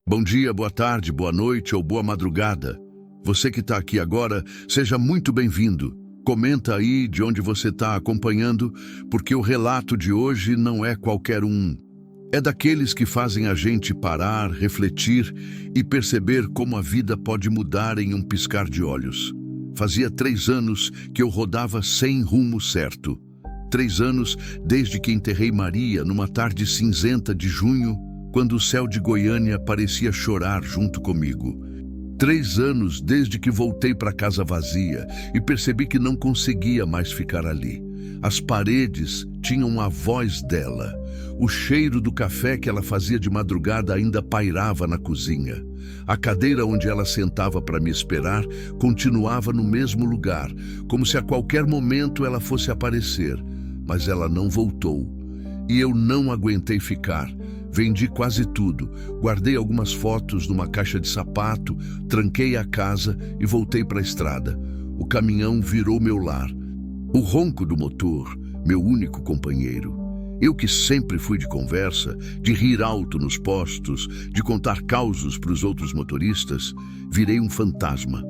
Bom dia, boa tarde, boa noite ou boa madrugada. Você que está aqui agora, seja muito bem-vindo. Comenta aí de onde você está acompanhando, porque o relato de hoje não é qualquer um. É daqueles que fazem a gente parar, refletir e perceber como a vida pode mudar em um piscar de olhos. Fazia 3 anos que eu rodava sem rumo certo. 3 anos desde que enterrei Maria numa tarde cinzenta de junho, quando o céu de Goiânia parecia chorar junto comigo. 3 anos desde que voltei para casa vazia e percebi que não conseguia mais ficar ali. As paredes tinham a voz dela. O cheiro do café que ela fazia de madrugada ainda pairava na cozinha. A cadeira onde ela sentava para me esperar continuava no mesmo lugar, como se a qualquer momento ela fosse aparecer. Mas ela não voltou. E eu não aguentei ficar. Vendi quase tudo, guardei algumas fotos numa caixa de sapato, tranquei a casa e voltei para a estrada. O caminhão virou meu lar. O ronco do motor, meu único companheiro. Eu que sempre fui de conversa, de rir alto nos postos, de contar causos para os outros motoristas, virei um fantasma.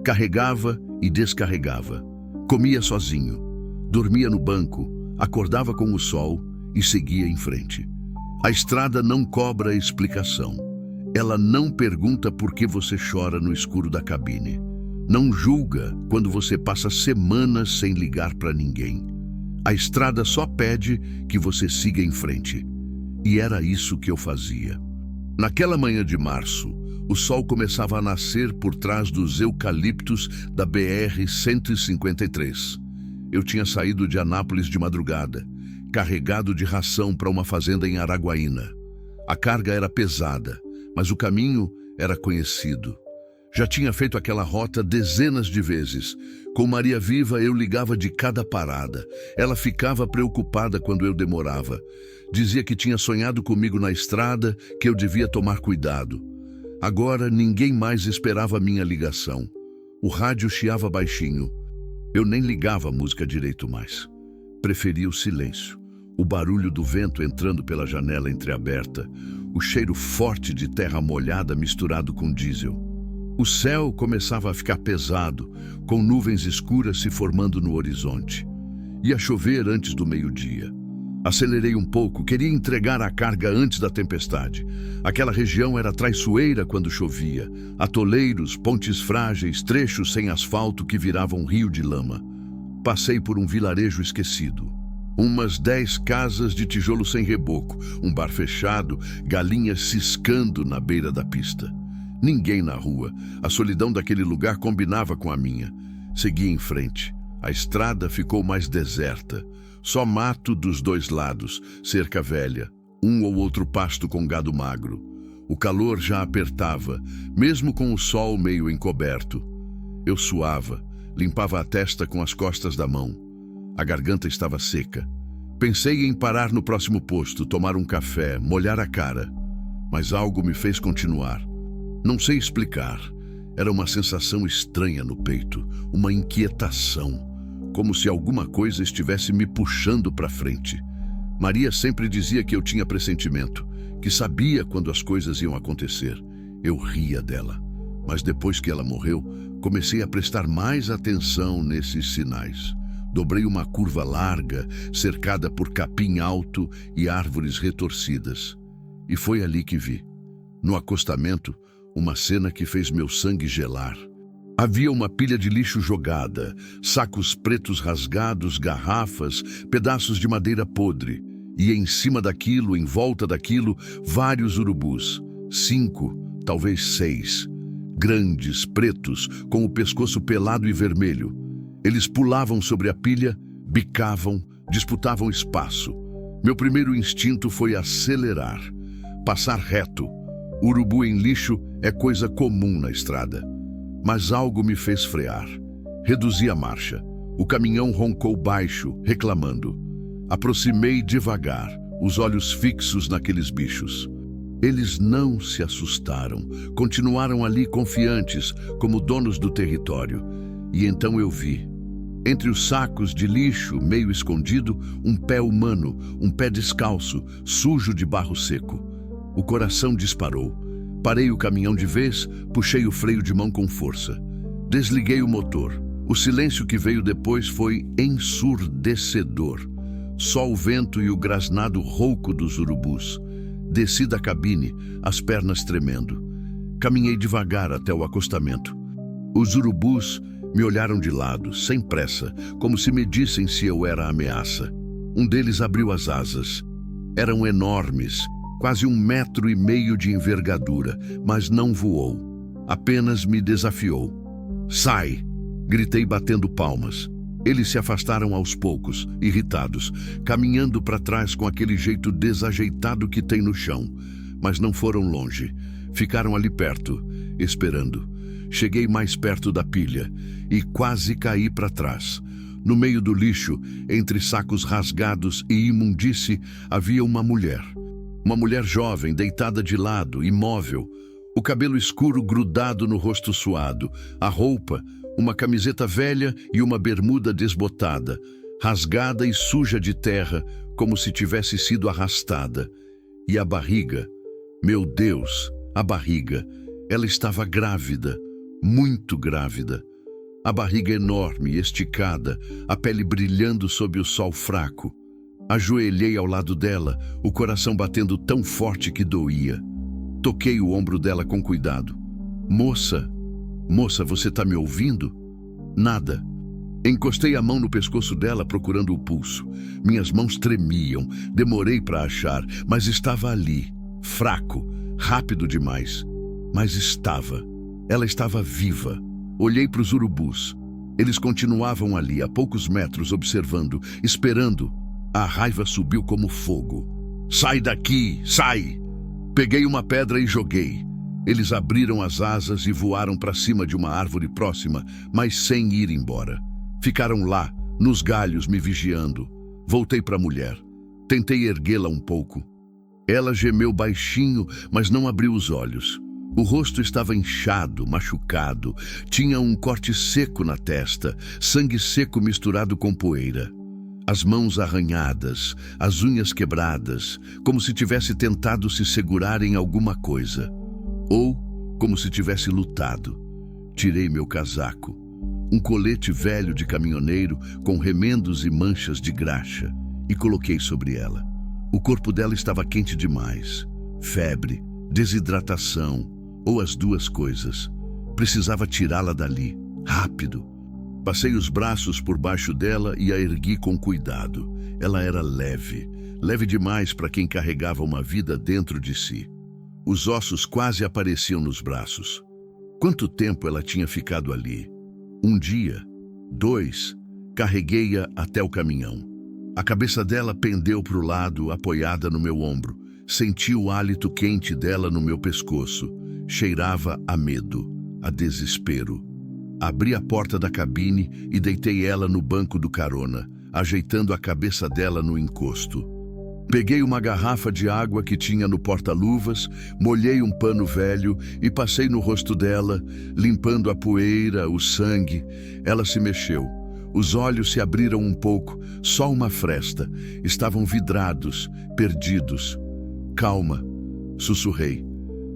Carregava e descarregava. Comia sozinho. Dormia no banco, acordava com o sol e seguia em frente. A estrada não cobra explicação. Ela não pergunta por que você chora no escuro da cabine. Não julga quando você passa semanas sem ligar para ninguém. A estrada só pede que você siga em frente. E era isso que eu fazia. Naquela manhã de março, o sol começava a nascer por trás dos eucaliptos da BR-153. Eu tinha saído de Anápolis de madrugada, carregado de ração para uma fazenda em Araguaína. A carga era pesada, mas o caminho era conhecido. Já tinha feito aquela rota dezenas de vezes. Com Maria viva, eu ligava de cada parada. Ela ficava preocupada quando eu demorava. Dizia que tinha sonhado comigo na estrada, que eu devia tomar cuidado. Agora, ninguém mais esperava minha ligação. O rádio chiava baixinho. Eu nem ligava a música direito mais. Preferia o silêncio. O barulho do vento entrando pela janela entreaberta, o cheiro forte de terra molhada misturado com diesel. O céu começava a ficar pesado, com nuvens escuras se formando no horizonte. Ia chover antes do meio-dia. Acelerei um pouco, queria entregar a carga antes da tempestade. Aquela região era traiçoeira quando chovia. Atoleiros, pontes frágeis, trechos sem asfalto que viravam rio de lama. Passei por um vilarejo esquecido. Umas 10 casas de tijolo sem reboco, um bar fechado, galinhas ciscando na beira da pista. Ninguém na rua. A solidão daquele lugar combinava com a minha. Segui em frente. A estrada ficou mais deserta. Só mato dos 2 lados, cerca velha, um ou outro pasto com gado magro. O calor já apertava, mesmo com o sol meio encoberto. Eu suava, limpava a testa com as costas da mão. A garganta estava seca. Pensei em parar no próximo posto, tomar um café, molhar a cara. Mas algo me fez continuar. Não sei explicar. Era uma sensação estranha no peito, uma inquietação, como se alguma coisa estivesse me puxando para frente. Maria sempre dizia que eu tinha pressentimento, que sabia quando as coisas iam acontecer. Eu ria dela. Mas depois que ela morreu, comecei a prestar mais atenção nesses sinais. Dobrei uma curva larga, cercada por capim alto e árvores retorcidas. E foi ali que vi, no acostamento, uma cena que fez meu sangue gelar. Havia uma pilha de lixo jogada, sacos pretos rasgados, garrafas, pedaços de madeira podre. E em cima daquilo, em volta daquilo, vários urubus. 5, talvez 6. Grandes, pretos, com o pescoço pelado e vermelho. Eles pulavam sobre a pilha, bicavam, disputavam espaço. Meu primeiro instinto foi acelerar, passar reto. Urubu em lixo é coisa comum na estrada. Mas algo me fez frear. Reduzi a marcha. O caminhão roncou baixo, reclamando. Aproximei devagar, os olhos fixos naqueles bichos. Eles não se assustaram, continuaram ali confiantes, como donos do território. E então eu vi, entre os sacos de lixo, meio escondido, um pé humano, um pé descalço, sujo de barro seco. O coração disparou. Parei o caminhão de vez, puxei o freio de mão com força. Desliguei o motor. O silêncio que veio depois foi ensurdecedor. Só o vento e o grasnado rouco dos urubus. Desci da cabine, as pernas tremendo. Caminhei devagar até o acostamento. Os urubus me olharam de lado, sem pressa, como se medissem se eu era a ameaça. Um deles abriu as asas. Eram enormes, quase 1,5 metros de envergadura, mas não voou. Apenas me desafiou. "Sai!" Gritei batendo palmas. Eles se afastaram aos poucos, irritados, caminhando para trás com aquele jeito desajeitado que tem no chão. Mas não foram longe. Ficaram ali perto, esperando. Cheguei mais perto da pilha e quase caí para trás. No meio do lixo, entre sacos rasgados e imundície, havia uma mulher. Uma mulher jovem, deitada de lado, imóvel. O cabelo escuro grudado no rosto suado. A roupa, uma camiseta velha e uma bermuda desbotada, rasgada e suja de terra, como se tivesse sido arrastada. E a barriga, meu Deus, a barriga. Ela estava grávida, muito grávida. A barriga enorme, esticada, a pele brilhando sob o sol fraco. Ajoelhei ao lado dela, o coração batendo tão forte que doía. Toquei o ombro dela com cuidado. Moça, você tá me ouvindo?" Nada. Encostei a mão no pescoço dela procurando o pulso. Minhas mãos tremiam, demorei para achar, mas estava ali, fraco, rápido demais. Mas estava. Ela estava viva. Olhei para os urubus. Eles continuavam ali, a poucos metros, observando, esperando. A raiva subiu como fogo. "Sai daqui, sai!" Peguei uma pedra e joguei. Eles abriram as asas e voaram para cima de uma árvore próxima, mas sem ir embora. Ficaram lá, nos galhos, me vigiando. Voltei para a mulher. Tentei erguê-la um pouco. Ela gemeu baixinho, mas não abriu os olhos. O rosto estava inchado, machucado. Tinha um corte seco na testa, sangue seco misturado com poeira. As mãos arranhadas, as unhas quebradas, como se tivesse tentado se segurar em alguma coisa. Ou como se tivesse lutado. Tirei meu casaco. Um colete velho de caminhoneiro com remendos e manchas de graxa e coloquei sobre ela. O corpo dela estava quente demais. Febre, desidratação, ou as duas coisas. Precisava tirá-la dali, rápido. Passei os braços por baixo dela e a ergui com cuidado. Ela era leve, leve demais para quem carregava uma vida dentro de si. Os ossos quase apareciam nos braços. Quanto tempo ela tinha ficado ali? 1 dia, 2, carreguei-a até o caminhão. A cabeça dela pendeu para o lado, apoiada no meu ombro. Senti o hálito quente dela no meu pescoço. Cheirava a medo, a desespero. Abri a porta da cabine e deitei ela no banco do carona, ajeitando a cabeça dela no encosto. Peguei uma garrafa de água que tinha no porta-luvas, molhei um pano velho e passei no rosto dela, limpando a poeira, o sangue. Ela se mexeu. Os olhos se abriram um pouco, só uma fresta. Estavam vidrados, perdidos. "Calma", sussurrei.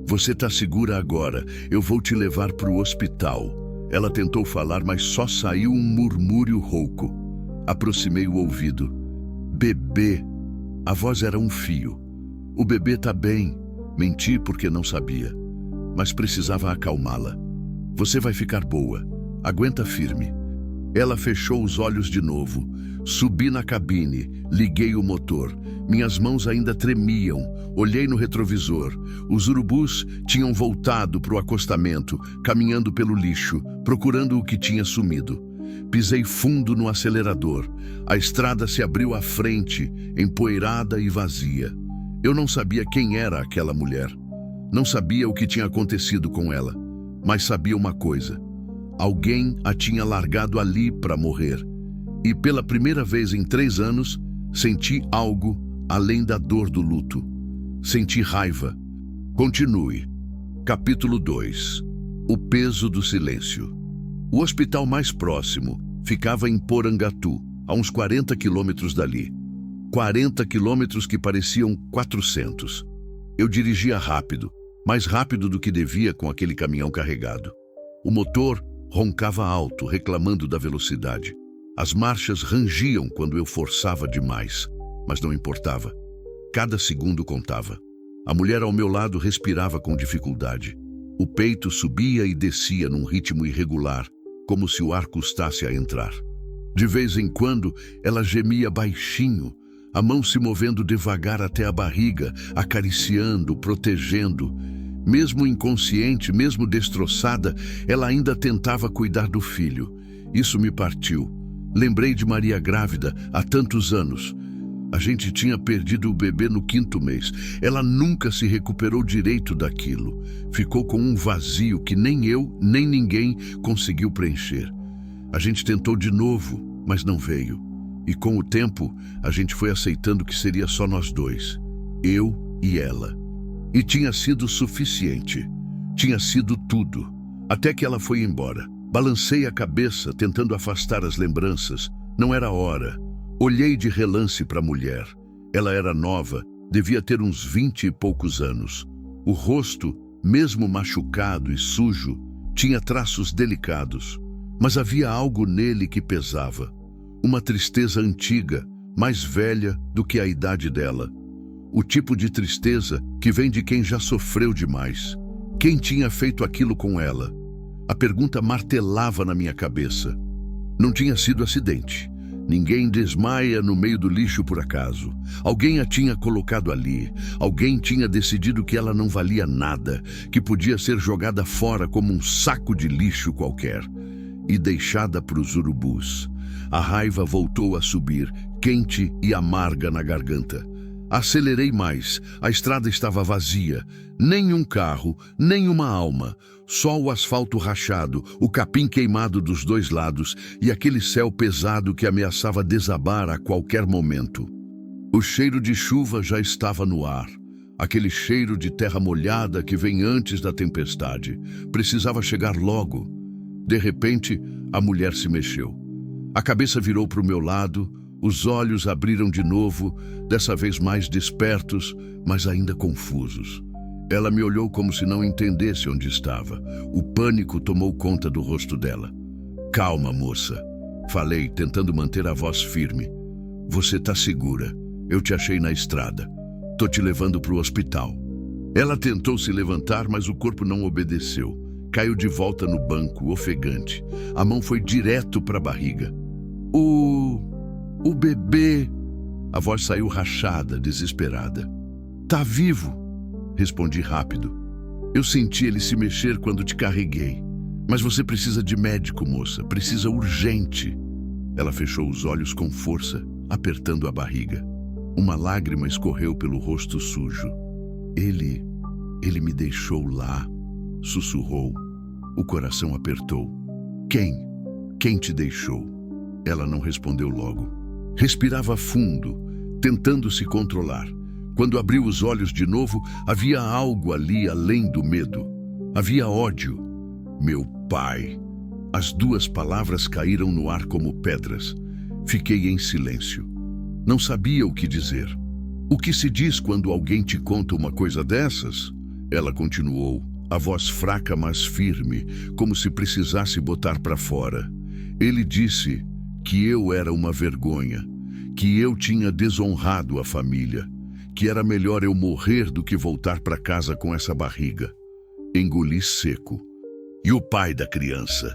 "Você tá segura agora. Eu vou te levar para o hospital." Ela tentou falar, mas só saiu um murmúrio rouco. Aproximei o ouvido. "Bebê." A voz era um fio. "O bebê tá bem." Menti porque não sabia, mas precisava acalmá-la. "Você vai ficar boa. Aguenta firme." Ela fechou os olhos de novo. Subi na cabine, liguei o motor. Minhas mãos ainda tremiam. Olhei no retrovisor. Os urubus tinham voltado para o acostamento, caminhando pelo lixo, procurando o que tinha sumido. Pisei fundo no acelerador. A estrada se abriu à frente, empoeirada e vazia. Eu não sabia quem era aquela mulher. Não sabia o que tinha acontecido com ela. Mas sabia uma coisa. Alguém a tinha largado ali para morrer. E pela primeira vez em 3 anos, senti algo além da dor do luto. Senti raiva. Continue. Capítulo 2. O peso do silêncio. O hospital mais próximo ficava em Porangatu, a uns 40 quilômetros dali. 40 quilômetros que pareciam 400. Eu dirigia rápido. mais rápido do que devia com aquele caminhão carregado. O motor roncava alto, reclamando da velocidade. As marchas rangiam quando eu forçava demais, mas não importava. Cada segundo contava. A mulher ao meu lado respirava com dificuldade. O peito subia e descia num ritmo irregular, como se o ar custasse a entrar. De vez em quando, ela gemia baixinho, a mão se movendo devagar até a barriga, acariciando, protegendo. Mesmo inconsciente, mesmo destroçada, ela ainda tentava cuidar do filho. Isso me partiu. Lembrei de Maria grávida há tantos anos. A gente tinha perdido o bebê no 5º mês. Ela nunca se recuperou direito daquilo. Ficou com um vazio que nem eu, nem ninguém conseguiu preencher. A gente tentou de novo, mas não veio. E com o tempo, a gente foi aceitando que seria só nós dois, eu e ela. E tinha sido suficiente. Tinha sido tudo. Até que ela foi embora. Balancei a cabeça, tentando afastar as lembranças. Não era hora. Olhei de relance para a mulher. Ela era nova, devia ter uns 20 e poucos anos. O rosto, mesmo machucado e sujo, tinha traços delicados. Mas havia algo nele que pesava. Uma tristeza antiga, mais velha do que a idade dela. O tipo de tristeza que vem de quem já sofreu demais. Quem tinha feito aquilo com ela? A pergunta martelava na minha cabeça. Não tinha sido acidente. Ninguém desmaia no meio do lixo por acaso. Alguém a tinha colocado ali. Alguém tinha decidido que ela não valia nada, que podia ser jogada fora como um saco de lixo qualquer. E deixada para os urubus. A raiva voltou a subir, quente e amarga na garganta. Acelerei mais. A estrada estava vazia. Nem um carro, nem uma alma. Só o asfalto rachado, o capim queimado dos dois lados e aquele céu pesado que ameaçava desabar a qualquer momento. O cheiro de chuva já estava no ar. Aquele cheiro de terra molhada que vem antes da tempestade. Precisava chegar logo. De repente, a mulher se mexeu. A cabeça virou para o meu lado, os olhos abriram de novo, dessa vez mais despertos, mas ainda confusos. Ela me olhou como se não entendesse onde estava. O pânico tomou conta do rosto dela. Calma, moça, falei, tentando manter a voz firme. Você tá segura. Eu te achei na estrada. Tô te levando pro hospital. Ela tentou se levantar, mas o corpo não obedeceu. Caiu de volta no banco, ofegante. A mão foi direto para a barriga. O bebê... A voz saiu rachada, desesperada. Tá vivo, respondi rápido. Eu senti ele se mexer quando te carreguei. Mas você precisa de médico, moça. Precisa urgente. Ela fechou os olhos com força, apertando a barriga. Uma lágrima escorreu pelo rosto sujo. Ele me deixou lá, sussurrou. O coração apertou. Quem te deixou? Ela não respondeu logo. Respirava fundo, tentando se controlar. Quando abriu os olhos de novo, havia algo ali além do medo. Havia ódio. Meu pai. As duas palavras caíram no ar como pedras. Fiquei em silêncio. Não sabia o que dizer. O que se diz quando alguém te conta uma coisa dessas? Ela continuou, a voz fraca mas firme, como se precisasse botar para fora. Ele disse que eu era uma vergonha, que eu tinha desonrado a família, que era melhor eu morrer do que voltar para casa com essa barriga. Engoli seco. E o pai da criança?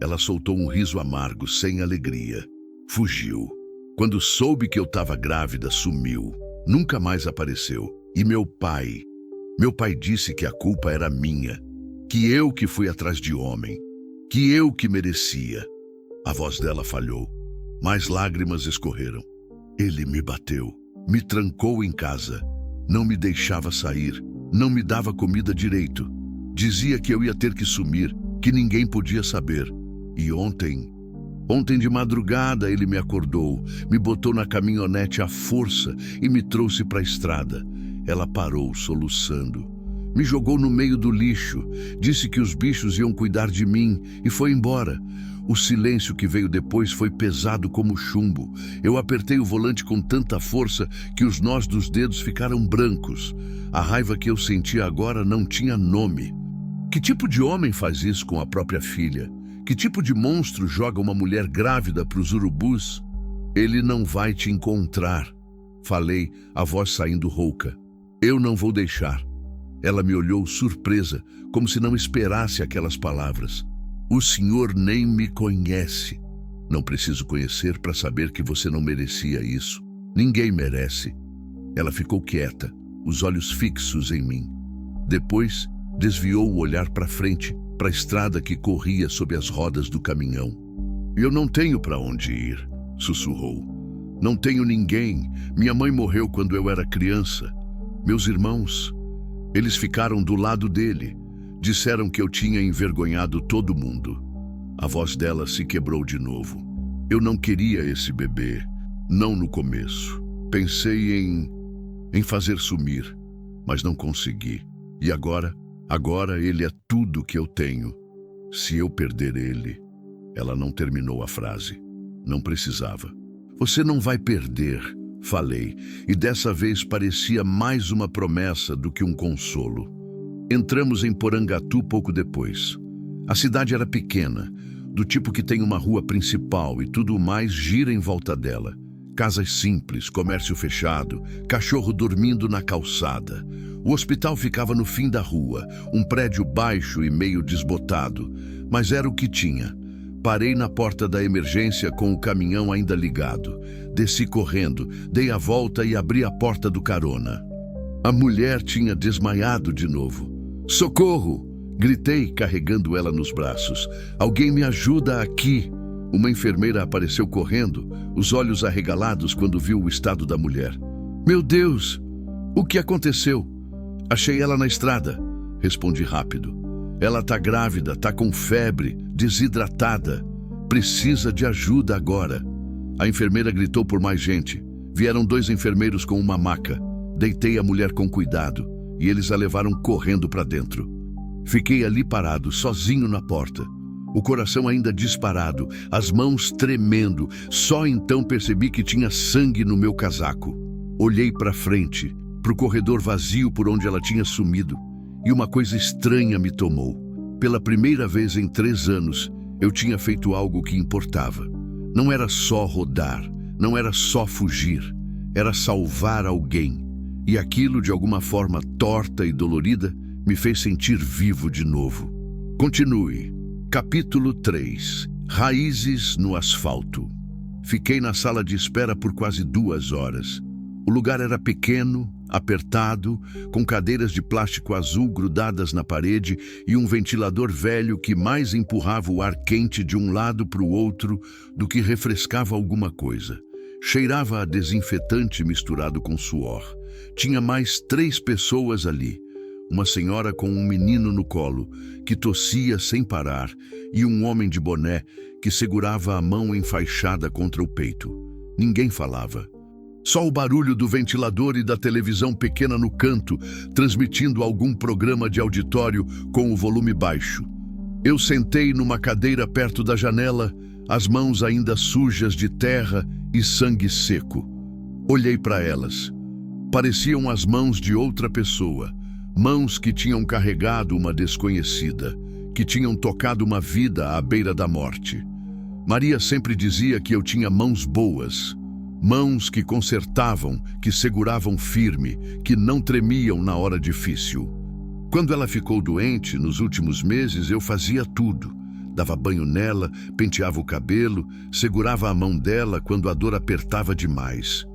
Ela soltou um riso amargo, sem alegria. Fugiu. Quando soube que eu estava grávida, sumiu. Nunca mais apareceu. E meu pai disse que a culpa era minha, que eu que fui atrás de homem, que eu que merecia. A voz dela falhou. Mais lágrimas escorreram. Ele me bateu, me trancou em casa, não me deixava sair, não me dava comida direito. Dizia que eu ia ter que sumir, que ninguém podia saber. E ontem de madrugada ele me acordou, me botou na caminhonete à força e me trouxe para a estrada. Ela parou, soluçando. Me jogou no meio do lixo, disse que os bichos iam cuidar de mim e foi embora. O silêncio que veio depois foi pesado como chumbo. Eu apertei o volante com tanta força que os nós dos dedos ficaram brancos. A raiva que eu sentia agora não tinha nome. Que tipo de homem faz isso com a própria filha? Que tipo de monstro joga uma mulher grávida para os urubus? Ele não vai te encontrar, falei, a voz saindo rouca. Eu não vou deixar. Ela me olhou surpresa, como se não esperasse aquelas palavras. O senhor nem me conhece. Não preciso conhecer para saber que você não merecia isso. Ninguém merece. Ela ficou quieta, os olhos fixos em mim. Depois, desviou o olhar para frente, para a estrada que corria sob as rodas do caminhão. Eu não tenho para onde ir, sussurrou. Não tenho ninguém. Minha mãe morreu quando eu era criança. Meus irmãos, eles ficaram do lado dele. Disseram que eu tinha envergonhado todo mundo. A voz dela se quebrou de novo. Eu não queria esse bebê, não no começo. Pensei em fazer sumir, mas não consegui. E agora ele é tudo que eu tenho. Se eu perder ele... Ela não terminou a frase. Não precisava. Você não vai perder, falei, e dessa vez parecia mais uma promessa do que um consolo. Entramos em Porangatu pouco depois. A cidade era pequena, do tipo que tem uma rua principal e tudo mais gira em volta dela. Casas simples, comércio fechado, cachorro dormindo na calçada. O hospital ficava no fim da rua, um prédio baixo e meio desbotado, mas era o que tinha. Parei na porta da emergência com o caminhão ainda ligado. Desci correndo, dei a volta e abri a porta do carona. A mulher tinha desmaiado de novo. Socorro! Gritei, carregando ela nos braços. Alguém me ajuda aqui! Uma enfermeira apareceu correndo, os olhos arregalados quando viu o estado da mulher. Meu Deus! O que aconteceu? Achei ela na estrada. Respondi rápido. Ela tá grávida, tá com febre, desidratada. Precisa de ajuda agora. A enfermeira gritou por mais gente. Vieram 2 enfermeiros com uma maca. Deitei a mulher com cuidado e eles a levaram correndo para dentro. Fiquei ali parado, sozinho na porta. O coração ainda disparado, as mãos tremendo. Só então percebi que tinha sangue no meu casaco. Olhei para frente, para o corredor vazio por onde ela tinha sumido. E uma coisa estranha me tomou. Pela primeira vez em 3 anos, eu tinha feito algo que importava. Não era só rodar, não era só fugir. Era salvar alguém. E aquilo, de alguma forma torta e dolorida, me fez sentir vivo de novo. Continue. Capítulo 3. Raízes no asfalto. Fiquei na sala de espera por quase 2 horas. O lugar era pequeno, apertado, com cadeiras de plástico azul grudadas na parede e um ventilador velho que mais empurrava o ar quente de um lado para o outro do que refrescava alguma coisa. Cheirava a desinfetante misturado com suor. Tinha mais 3 pessoas ali. Uma senhora com um menino no colo, que tossia sem parar, e um homem de boné que segurava a mão enfaixada contra o peito. Ninguém falava. Só o barulho do ventilador e da televisão pequena no canto, transmitindo algum programa de auditório com o volume baixo. Eu sentei numa cadeira perto da janela, as mãos ainda sujas de terra e sangue seco. Olhei para elas. Pareciam as mãos de outra pessoa. Mãos que tinham carregado uma desconhecida, que tinham tocado uma vida à beira da morte. Maria sempre dizia que eu tinha mãos boas. Mãos que consertavam, que seguravam firme, que não tremiam na hora difícil. Quando ela ficou doente, nos últimos meses, eu fazia tudo. Dava banho nela, penteava o cabelo, segurava a mão dela quando a dor apertava demais.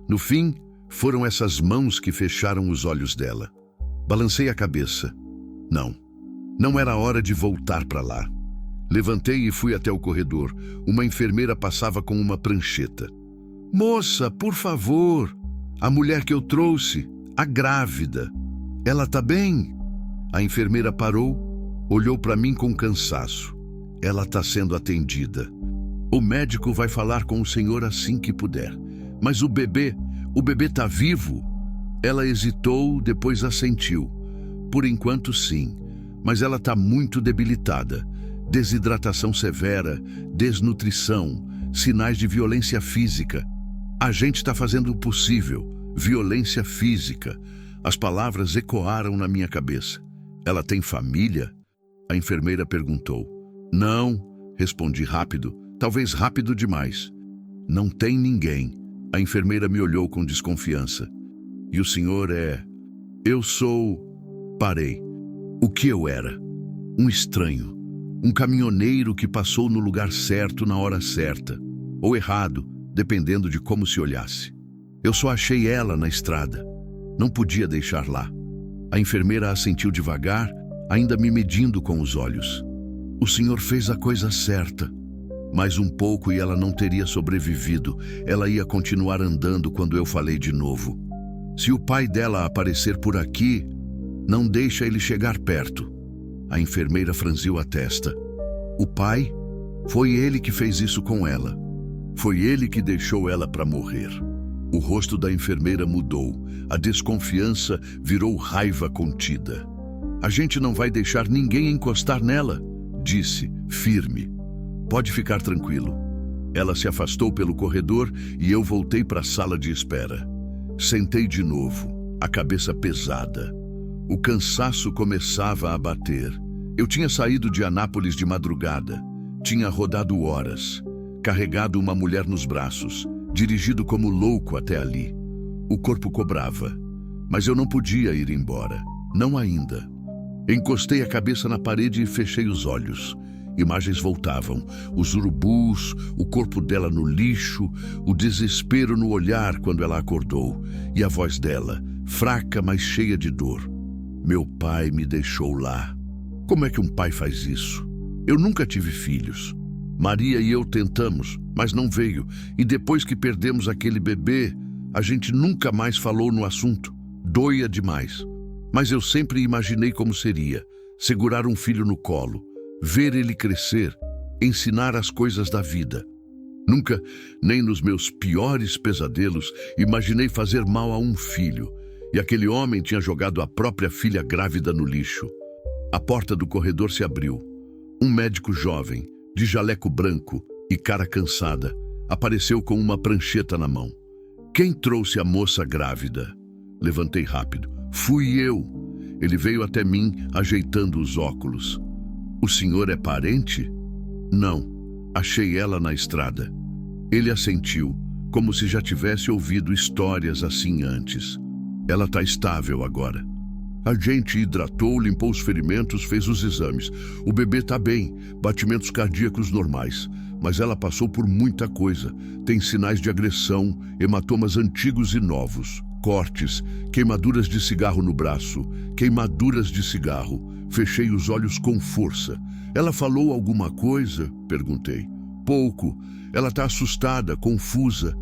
No fim, foram essas mãos que fecharam os olhos dela. Balancei a cabeça. Não era hora de voltar para lá. Levantei e fui até o corredor. Uma enfermeira passava com uma prancheta. Moça, por favor, a mulher que eu trouxe, a grávida. Ela tá bem? A enfermeira parou, olhou para mim com cansaço. Ela tá sendo atendida. O médico vai falar com o senhor assim que puder. Mas o bebê tá vivo? Ela hesitou, depois assentiu. Por enquanto, sim, mas ela tá muito debilitada. Desidratação severa, desnutrição, sinais de violência física. A gente está fazendo o possível. Violência física. As palavras ecoaram na minha cabeça. Ela tem família? A enfermeira perguntou. Não, respondi rápido, talvez rápido demais. Não tem ninguém. A enfermeira me olhou com desconfiança. E o senhor é... Eu sou... Parei. O que eu era? Um estranho. Um caminhoneiro que passou no lugar certo na hora certa. Ou errado, dependendo de como se olhasse. Eu só achei ela na estrada. Não podia deixar lá. A enfermeira assentiu devagar, ainda me medindo com os olhos. O senhor fez a coisa certa. Mais um pouco e ela não teria sobrevivido. Ela ia continuar andando quando eu falei de novo. Se o pai dela aparecer por aqui, não deixa ele chegar perto. A enfermeira franziu a testa. O pai? Foi ele que fez isso com ela. Foi ele que deixou ela para morrer. O rosto da enfermeira mudou. A desconfiança virou raiva contida. A gente não vai deixar ninguém encostar nela, disse, firme. Pode ficar tranquilo. Ela se afastou pelo corredor e eu voltei para a sala de espera. Sentei de novo, a cabeça pesada. O cansaço começava a bater. Eu tinha saído de Anápolis de madrugada. Tinha rodado horas, carregado uma mulher nos braços, dirigido como louco até ali. O corpo cobrava, mas eu não podia ir embora. Não ainda. Encostei a cabeça na parede e fechei os olhos. Imagens voltavam, os urubus, o corpo dela no lixo, o desespero no olhar quando ela acordou, e a voz dela, fraca, mas cheia de dor. Meu pai me deixou lá. Como é que um pai faz isso? Eu nunca tive filhos. Maria e eu tentamos, mas não veio, e depois que perdemos aquele bebê, a gente nunca mais falou no assunto. Doía demais. Mas eu sempre imaginei como seria, segurar um filho no colo, ver ele crescer, ensinar as coisas da vida. Nunca, nem nos meus piores pesadelos, imaginei fazer mal a um filho, e aquele homem tinha jogado a própria filha grávida no lixo. A porta do corredor se abriu. Um médico jovem, de jaleco branco e cara cansada, apareceu com uma prancheta na mão. Quem trouxe a moça grávida? Levantei rápido. Fui eu. Ele veio até mim, ajeitando os óculos. O senhor é parente? Não. Achei ela na estrada. Ele assentiu, como se já tivesse ouvido histórias assim antes. Ela está estável agora. A gente hidratou, limpou os ferimentos, fez os exames. O bebê está bem, batimentos cardíacos normais. Mas ela passou por muita coisa. Tem sinais de agressão, hematomas antigos e novos, cortes, queimaduras de cigarro no braço, queimaduras de cigarro. Fechei os olhos com força. Ela falou alguma coisa? Perguntei. Pouco. Ela está assustada, confusa.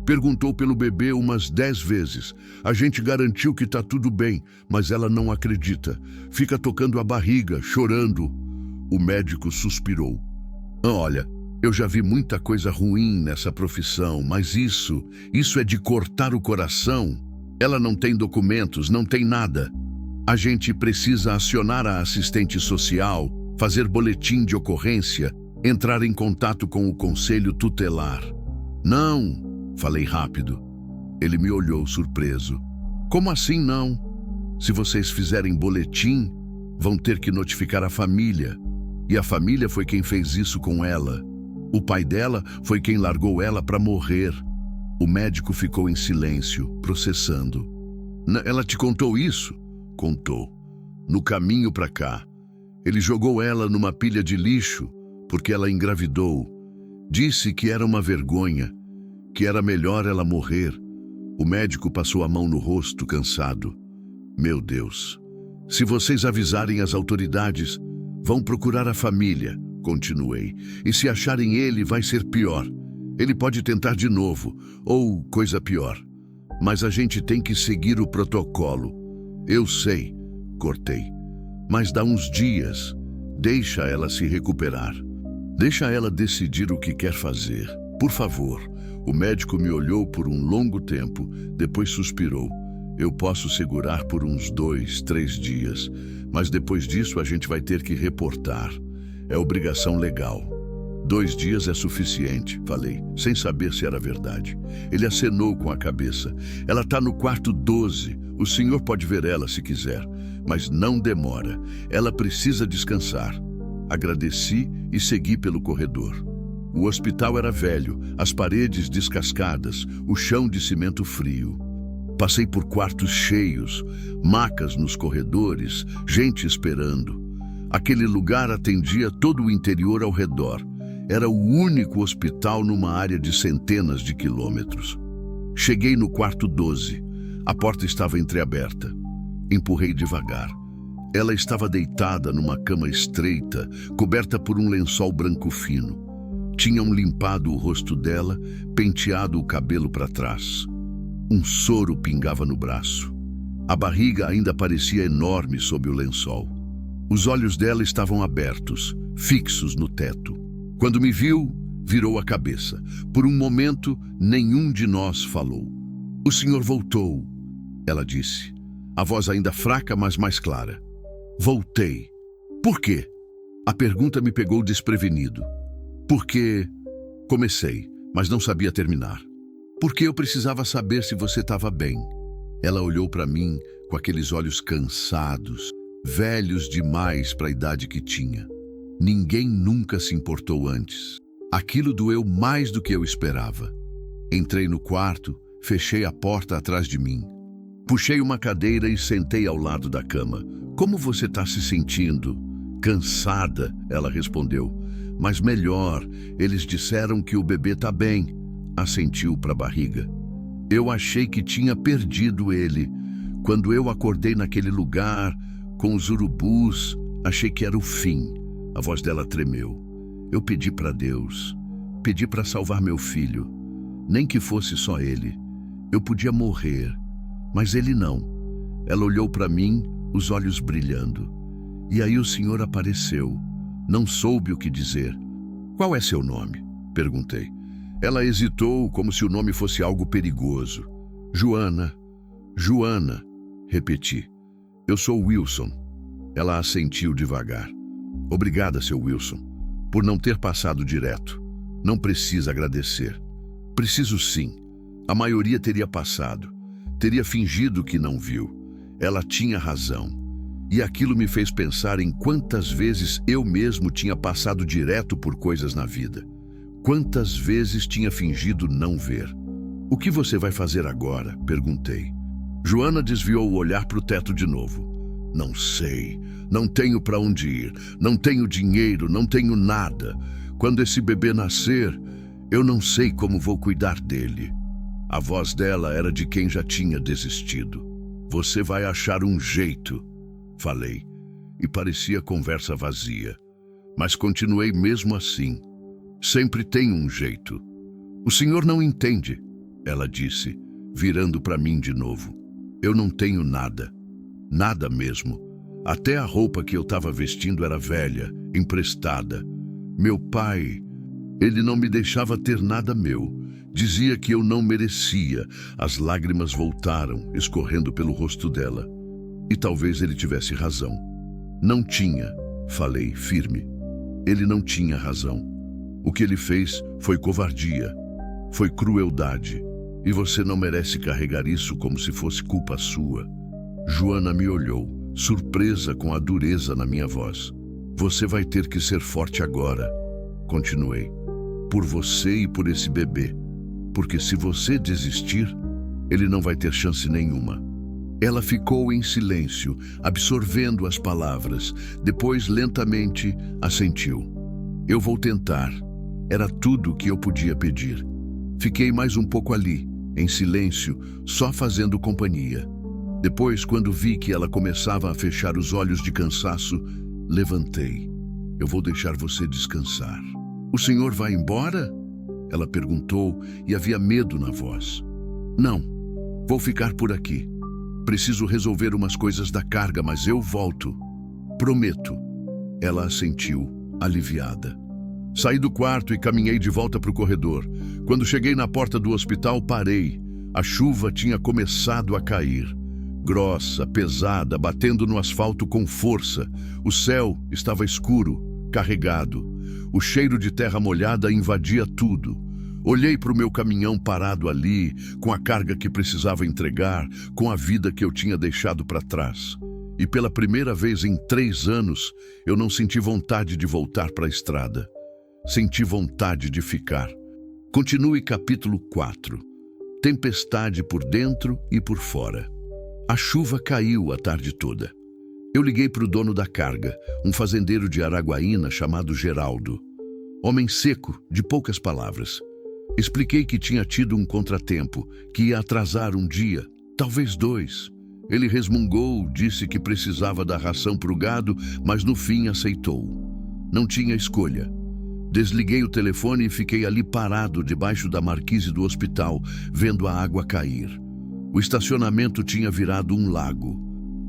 Perguntou pelo bebê umas 10 vezes. A gente garantiu que está tudo bem, mas ela não acredita. Fica tocando a barriga, chorando. O médico suspirou. Olha, eu já vi muita coisa ruim nessa profissão, mas isso é de cortar o coração. Ela não tem documentos, não tem nada. A gente precisa acionar a assistente social, fazer boletim de ocorrência, entrar em contato com o conselho tutelar. Não, falei rápido. Ele me olhou surpreso. Como assim não? Se vocês fizerem boletim, vão ter que notificar a família. E a família foi quem fez isso com ela. O pai dela foi quem largou ela para morrer. O médico ficou em silêncio, processando. Ela te contou isso? Contou. No caminho para cá. Ele jogou ela numa pilha de lixo porque ela engravidou. Disse que era uma vergonha, que era melhor ela morrer. O médico passou a mão no rosto, cansado. Meu Deus. Se vocês avisarem as autoridades, vão procurar a família, continuei. E se acharem ele, vai ser pior. Ele pode tentar de novo, ou coisa pior. Mas a gente tem que seguir o protocolo. Eu sei, cortei. Mas dá uns dias. Deixa ela se recuperar. Deixa ela decidir o que quer fazer. Por favor. O médico me olhou por um longo tempo, depois suspirou. Eu posso segurar por uns 2, 3 dias, mas depois disso a gente vai ter que reportar. É obrigação legal. 2 dias é suficiente, falei, sem saber se era verdade. Ele acenou com a cabeça. Ela está no quarto 12. O senhor pode ver ela se quiser, mas não demora. Ela precisa descansar. Agradeci e segui pelo corredor. O hospital era velho, as paredes descascadas, o chão de cimento frio. Passei por quartos cheios, macas nos corredores, gente esperando. Aquele lugar atendia todo o interior ao redor. Era o único hospital numa área de centenas de quilômetros. Cheguei no quarto 12. A porta estava entreaberta. Empurrei devagar. Ela estava deitada numa cama estreita, coberta por um lençol branco fino. Tinham limpado o rosto dela, penteado o cabelo para trás. Um soro pingava no braço. A barriga ainda parecia enorme sob o lençol. Os olhos dela estavam abertos, fixos no teto. Quando me viu, virou a cabeça. Por um momento, nenhum de nós falou. "O senhor voltou", ela disse. A voz ainda fraca, mas mais clara. "Voltei." "Por quê?" A pergunta me pegou desprevenido. "Porque..." Comecei, mas não sabia terminar. "Porque eu precisava saber se você estava bem." Ela olhou para mim com aqueles olhos cansados, velhos demais para a idade que tinha. Ninguém nunca se importou antes. Aquilo doeu mais do que eu esperava. Entrei no quarto, fechei a porta atrás de mim. Puxei uma cadeira e sentei ao lado da cama. "Como você está se sentindo?" "Cansada", ela respondeu. "Mas melhor, eles disseram que o bebê está bem." Assentiu para a barriga. Eu achei que tinha perdido ele. Quando eu acordei naquele lugar, com os urubus, achei que era o fim. A voz dela tremeu. Eu pedi para Deus. Pedi para salvar meu filho. Nem que fosse só ele. Eu podia morrer, mas ele não. Ela olhou para mim, os olhos brilhando. E aí o senhor apareceu. Não soube o que dizer. "Qual é seu nome?" perguntei. Ela hesitou, como se o nome fosse algo perigoso. "Joana." "Joana", repeti. "Eu sou Wilson." Ela assentiu devagar. "Obrigada, seu Wilson, por não ter passado direto. Não precisa agradecer." "Preciso sim. A maioria teria passado. Teria fingido que não viu." Ela tinha razão. E aquilo me fez pensar em quantas vezes eu mesmo tinha passado direto por coisas na vida. Quantas vezes tinha fingido não ver. "O que você vai fazer agora?" perguntei. Joana desviou o olhar para o teto de novo. "Não sei. Não tenho para onde ir. Não tenho dinheiro. Não tenho nada. Quando esse bebê nascer, eu não sei como vou cuidar dele." A voz dela era de quem já tinha desistido. "Você vai achar um jeito", falei, e parecia conversa vazia. Mas continuei mesmo assim. "Sempre tem um jeito." "O senhor não entende", ela disse, virando para mim de novo. "Eu não tenho nada. Nada mesmo. Até a roupa que eu estava vestindo era velha, emprestada. Meu pai, ele não me deixava ter nada meu. Dizia que eu não merecia." As lágrimas voltaram, escorrendo pelo rosto dela. E talvez ele tivesse razão. "Não tinha", falei, firme. "Ele não tinha razão. O que ele fez foi covardia, foi crueldade, e você não merece carregar isso como se fosse culpa sua." Joana me olhou, surpresa com a dureza na minha voz. "Você vai ter que ser forte agora", continuei. "Por você e por esse bebê. Porque se você desistir, ele não vai ter chance nenhuma." Ela ficou em silêncio, absorvendo as palavras. Depois, lentamente, assentiu. "Eu vou tentar." Era tudo o que eu podia pedir. Fiquei mais um pouco ali, em silêncio, só fazendo companhia. Depois, quando vi que ela começava a fechar os olhos de cansaço, levantei. "Eu vou deixar você descansar." "O senhor vai embora?" ela perguntou, e havia medo na voz. "Não, vou ficar por aqui. Preciso resolver umas coisas da carga, mas eu volto. Prometo." Ela assentiu, aliviada. Saí do quarto e caminhei de volta para o corredor. Quando cheguei na porta do hospital, parei. A chuva tinha começado a cair. Grossa, pesada, batendo no asfalto com força. O céu estava escuro, carregado. O cheiro de terra molhada invadia tudo. Olhei para o meu caminhão parado ali, com a carga que precisava entregar, com a vida que eu tinha deixado para trás. E pela primeira vez em 3 anos, eu não senti vontade de voltar para a estrada. Senti vontade de ficar. Continue capítulo 4. Tempestade por dentro e por fora. A chuva caiu a tarde toda. Eu liguei para o dono da carga, um fazendeiro de Araguaína chamado Geraldo. Homem seco, de poucas palavras. Expliquei que tinha tido um contratempo, que ia atrasar um dia, talvez 2. Ele resmungou, disse que precisava da ração para o gado, mas no fim aceitou. Não tinha escolha. Desliguei o telefone e fiquei ali parado debaixo da marquise do hospital, vendo a água cair. O estacionamento tinha virado um lago.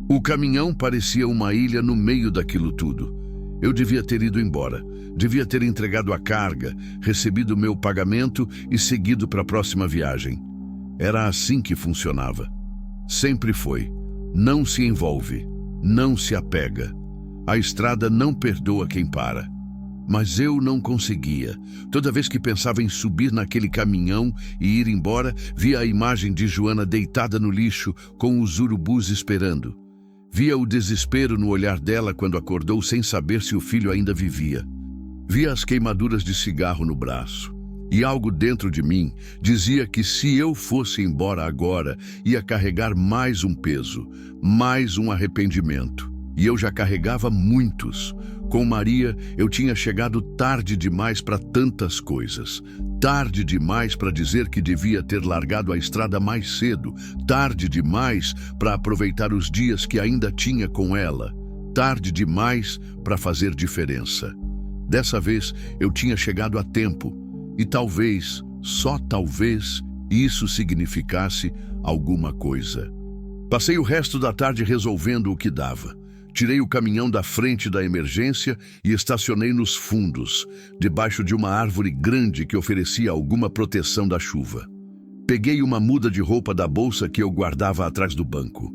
O caminhão parecia uma ilha no meio daquilo tudo. Eu devia ter ido embora. Devia ter entregado a carga, recebido meu pagamento e seguido para a próxima viagem. Era assim que funcionava. Sempre foi. Não se envolve. Não se apega. A estrada não perdoa quem para. Mas eu não conseguia. Toda vez que pensava em subir naquele caminhão e ir embora, via a imagem de Joana deitada no lixo, com os urubus esperando. Via o desespero no olhar dela quando acordou sem saber se o filho ainda vivia. Via as queimaduras de cigarro no braço. E algo dentro de mim dizia que se eu fosse embora agora, ia carregar mais um peso, mais um arrependimento. E eu já carregava muitos. Com Maria, eu tinha chegado tarde demais para tantas coisas. Tarde demais para dizer que devia ter largado a estrada mais cedo. Tarde demais para aproveitar os dias que ainda tinha com ela. Tarde demais para fazer diferença. Dessa vez, eu tinha chegado a tempo. E talvez, só talvez, isso significasse alguma coisa. Passei o resto da tarde resolvendo o que dava. Tirei o caminhão da frente da emergência e estacionei nos fundos, debaixo de uma árvore grande que oferecia alguma proteção da chuva. Peguei uma muda de roupa da bolsa que eu guardava atrás do banco.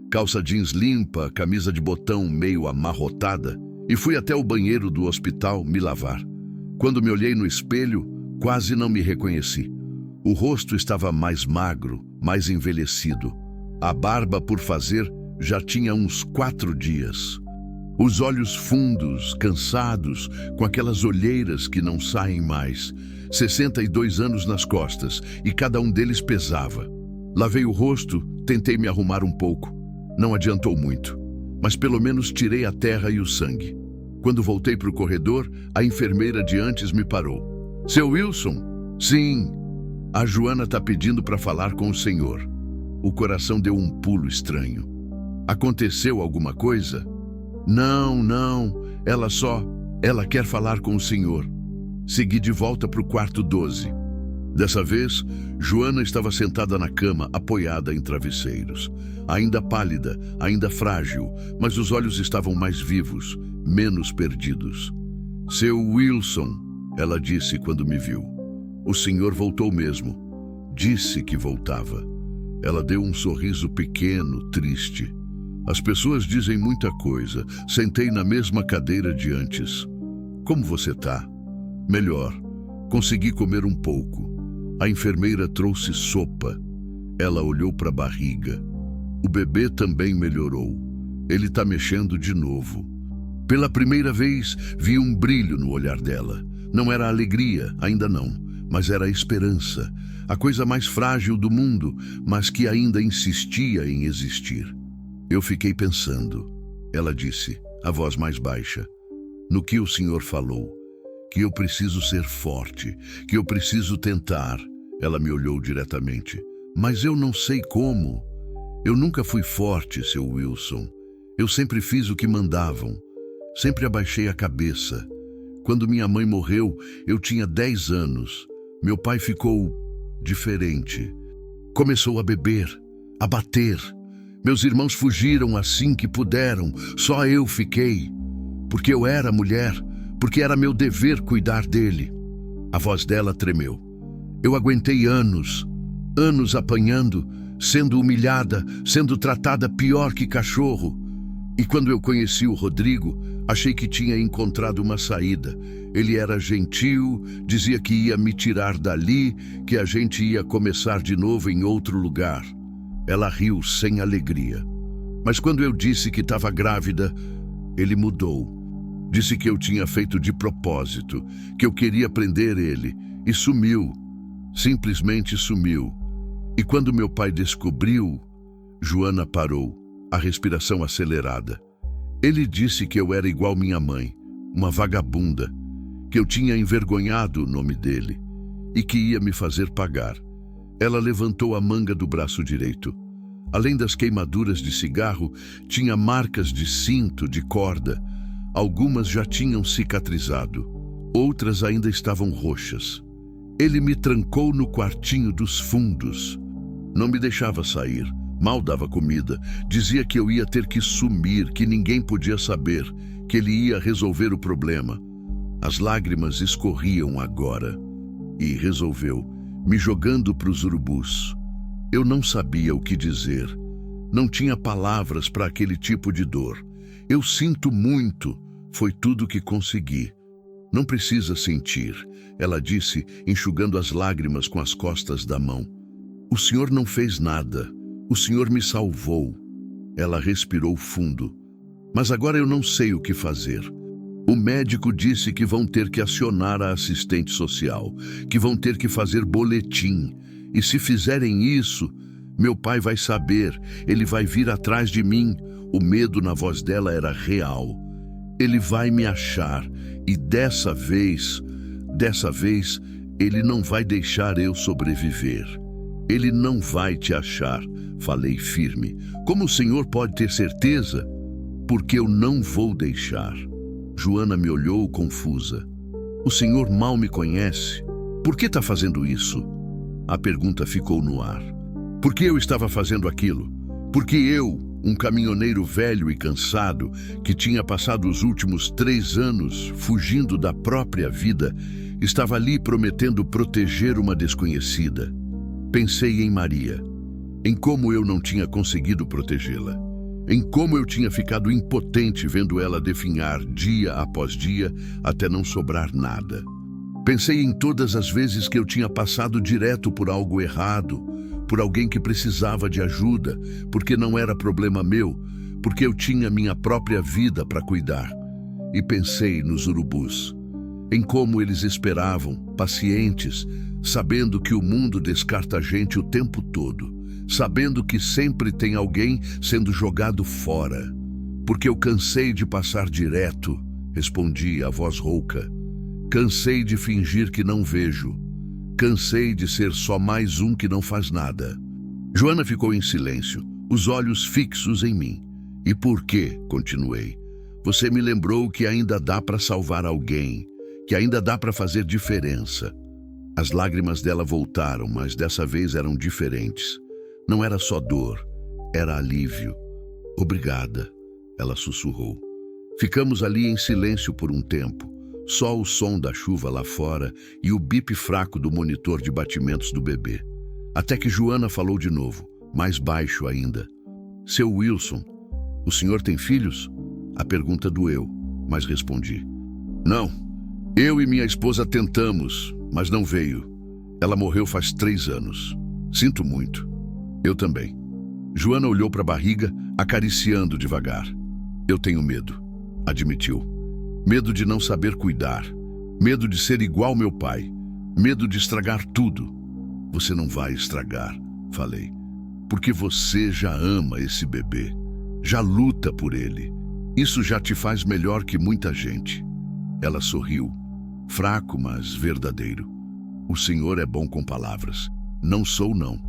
Calça jeans limpa, camisa de botão meio amarrotada, e fui até o banheiro do hospital me lavar. Quando me olhei no espelho, quase não me reconheci. O rosto estava mais magro, mais envelhecido. A barba por fazer já tinha uns 4 dias. Os olhos fundos, cansados, com aquelas olheiras que não saem mais. 62 anos nas costas, e cada um deles pesava. Lavei o rosto, tentei me arrumar um pouco. Não adiantou muito, mas pelo menos tirei a terra e o sangue. Quando voltei para o corredor, a enfermeira de antes me parou. Seu Wilson? Sim. A Joana está pedindo para falar com o senhor. O coração deu um pulo estranho. Aconteceu alguma coisa? Não. Ela quer falar com o senhor. Segui de volta para o quarto 12. Dessa vez, Joana estava sentada na cama, apoiada em travesseiros. Ainda pálida, ainda frágil, mas os olhos estavam mais vivos, menos perdidos. Seu Wilson, ela disse quando me viu. O senhor voltou mesmo. Disse que voltava. Ela deu um sorriso pequeno, triste. As pessoas dizem muita coisa. Sentei na mesma cadeira de antes. Como você tá? Melhor. Consegui comer um pouco. A enfermeira trouxe sopa. Ela olhou para a barriga. O bebê também melhorou. Ele está mexendo de novo. Pela primeira vez, vi um brilho no olhar dela. Não era alegria, ainda não, mas era esperança. A coisa mais frágil do mundo, mas que ainda insistia em existir. Eu fiquei pensando. Ela disse, a voz mais baixa, no que o senhor falou, que eu preciso ser forte, que eu preciso tentar. Ela me olhou diretamente. Mas eu não sei como. Eu nunca fui forte, seu Wilson. Eu sempre fiz o que mandavam. Sempre abaixei a cabeça. Quando minha mãe morreu, eu tinha 10 anos. Meu pai ficou diferente. Começou a beber, a bater. Meus irmãos fugiram assim que puderam, só eu fiquei. Porque eu era mulher, porque era meu dever cuidar dele. A voz dela tremeu. Eu aguentei anos apanhando, sendo humilhada, sendo tratada pior que cachorro. E quando eu conheci o Rodrigo, Achei que tinha encontrado uma saída. Ele era gentil, dizia que ia me tirar dali, que a gente ia começar de novo em outro lugar. Ela riu sem alegria. Mas quando eu disse que estava grávida, ele mudou. Disse que eu tinha feito de propósito, que eu queria prender ele, e sumiu. Simplesmente sumiu. E quando meu pai descobriu, Joana parou, a respiração acelerada. Ele disse que eu era igual minha mãe, uma vagabunda, que eu tinha envergonhado o nome dele e que ia me fazer pagar. Ela levantou a manga do braço direito. Além das queimaduras de cigarro, tinha marcas de cinto, de corda. Algumas já tinham cicatrizado, outras ainda estavam roxas. Ele me trancou no quartinho dos fundos. Não me deixava sair, mal dava comida, dizia que eu ia ter que sumir, que ninguém podia saber, que ele ia resolver o problema. As lágrimas escorriam agora. E resolveu, me jogando para os urubus. Eu não sabia o que dizer. Não tinha palavras para aquele tipo de dor. Eu sinto muito, foi tudo que consegui. Não precisa sentir, ela disse, enxugando as lágrimas com as costas da mão. O senhor não fez nada, o senhor me salvou. Ela respirou fundo. Mas agora eu não sei o que fazer. O médico disse que vão ter que acionar a assistente social, que vão ter que fazer boletim. E se fizerem isso, meu pai vai saber, ele vai vir atrás de mim. O medo na voz dela era real. Ele vai me achar e dessa vez, ele não vai deixar eu sobreviver. Ele não vai te achar, falei firme. Como o senhor pode ter certeza? Porque eu não vou deixar. Joana me olhou confusa. O senhor mal me conhece. Por que está fazendo isso? A pergunta ficou no ar. Por que eu estava fazendo aquilo? Porque eu, um caminhoneiro velho e cansado, que tinha passado os últimos 3 anos fugindo da própria vida, estava ali prometendo proteger uma desconhecida. Pensei em Maria, em como eu não tinha conseguido protegê-la, em como eu tinha ficado impotente vendo ela definhar dia após dia até não sobrar nada. Pensei em todas as vezes que eu tinha passado direto por algo errado, por alguém que precisava de ajuda, porque não era problema meu, porque eu tinha minha própria vida para cuidar. E pensei nos urubus, em como eles esperavam, pacientes, sabendo que o mundo descarta a gente o tempo todo, sabendo que sempre tem alguém sendo jogado fora. Porque eu cansei de passar direto, respondi a voz rouca. Cansei de fingir que não vejo. Cansei de ser só mais um que não faz nada. Joana ficou em silêncio, os olhos fixos em mim. E por quê? Continuei. Você me lembrou que ainda dá para salvar alguém, que ainda dá para fazer diferença. As lágrimas dela voltaram, mas dessa vez eram diferentes. Não era só dor, era alívio. Obrigada, ela sussurrou. Ficamos ali em silêncio por um tempo. Só o som da chuva lá fora e o bip fraco do monitor de batimentos do bebê. Até que Joana falou de novo, mais baixo ainda. Seu Wilson, o senhor tem filhos? A pergunta doeu, mas respondi. Não, eu e minha esposa tentamos, mas não veio. Ela morreu faz 3 anos. Sinto muito. Eu também. Joana olhou para a barriga, acariciando devagar. Eu tenho medo, admitiu. Medo de não saber cuidar. Medo de ser igual meu pai. Medo de estragar tudo. Você não vai estragar, falei. Porque você já ama esse bebê. Já luta por ele. Isso já te faz melhor que muita gente. Ela sorriu. Fraco, mas verdadeiro. O senhor é bom com palavras. Não sou, não.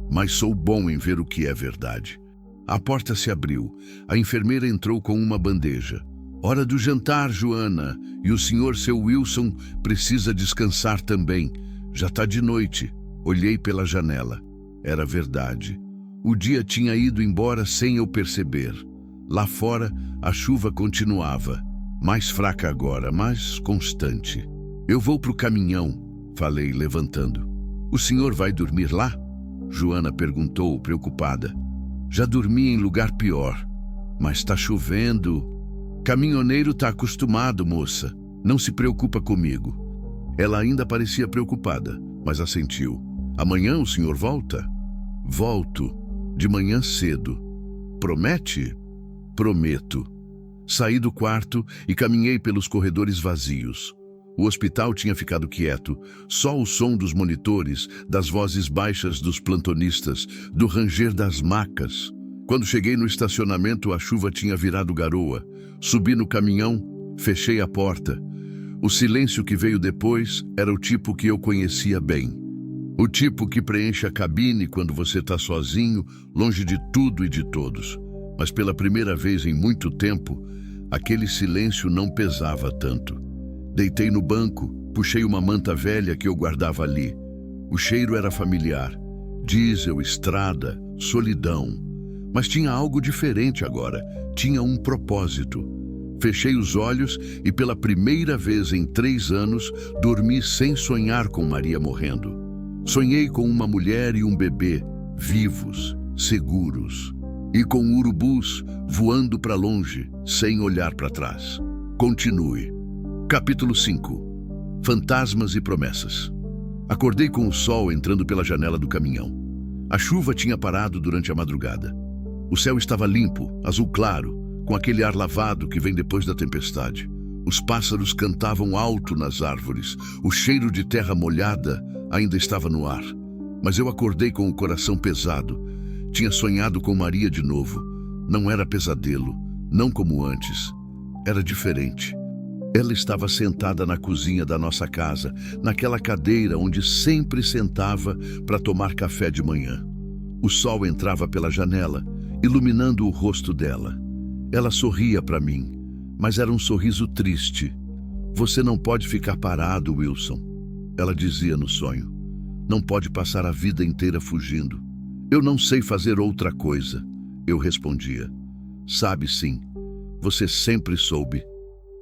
Mas sou bom em ver o que é verdade. A porta se abriu. A enfermeira entrou com uma bandeja. Hora do jantar, Joana. E o senhor, seu Wilson, precisa descansar também. Já está de noite. Olhei pela janela. Era verdade. O dia tinha ido embora sem eu perceber. Lá fora, a chuva continuava. Mais fraca agora, mas constante. Eu vou pro caminhão, falei, levantando. O senhor vai dormir lá? Joana perguntou, preocupada. Já dormi em lugar pior. Mas está chovendo. Caminhoneiro tá acostumado, moça. Não se preocupa comigo. Ela ainda parecia preocupada, mas assentiu. Amanhã o senhor volta? Volto. De manhã cedo. Promete? Prometo. Saí do quarto e caminhei pelos corredores vazios. O hospital tinha ficado quieto, só o som dos monitores, das vozes baixas dos plantonistas, do ranger das macas. Quando cheguei no estacionamento, a chuva tinha virado garoa. Subi no caminhão, fechei a porta. O silêncio que veio depois era o tipo que eu conhecia bem. O tipo que preenche a cabine quando você está sozinho, longe de tudo e de todos. Mas pela primeira vez em muito tempo, aquele silêncio não pesava tanto. Deitei no banco, puxei uma manta velha que eu guardava ali. O cheiro era familiar. Diesel, estrada, solidão. Mas tinha algo diferente agora. Tinha um propósito. Fechei os olhos e pela primeira vez em 3 anos, dormi sem sonhar com Maria morrendo. Sonhei com uma mulher e um bebê, vivos, seguros. E com urubus voando para longe, sem olhar para trás. Continue. Capítulo 5. Fantasmas e promessas. Acordei com o sol entrando pela janela do caminhão. A chuva tinha parado durante a madrugada. O céu estava limpo, azul claro, com aquele ar lavado que vem depois da tempestade. Os pássaros cantavam alto nas árvores. O cheiro de terra molhada ainda estava no ar. Mas eu acordei com o coração pesado. Tinha sonhado com Maria de novo. Não era pesadelo, não como antes. Era diferente. Ela estava sentada na cozinha da nossa casa, naquela cadeira onde sempre sentava para tomar café de manhã. O sol entrava pela janela, iluminando o rosto dela. Ela sorria para mim, mas era um sorriso triste. Você não pode ficar parado, Wilson, ela dizia no sonho. Não pode passar a vida inteira fugindo. Eu não sei fazer outra coisa, eu respondia. Sabe sim, você sempre soube.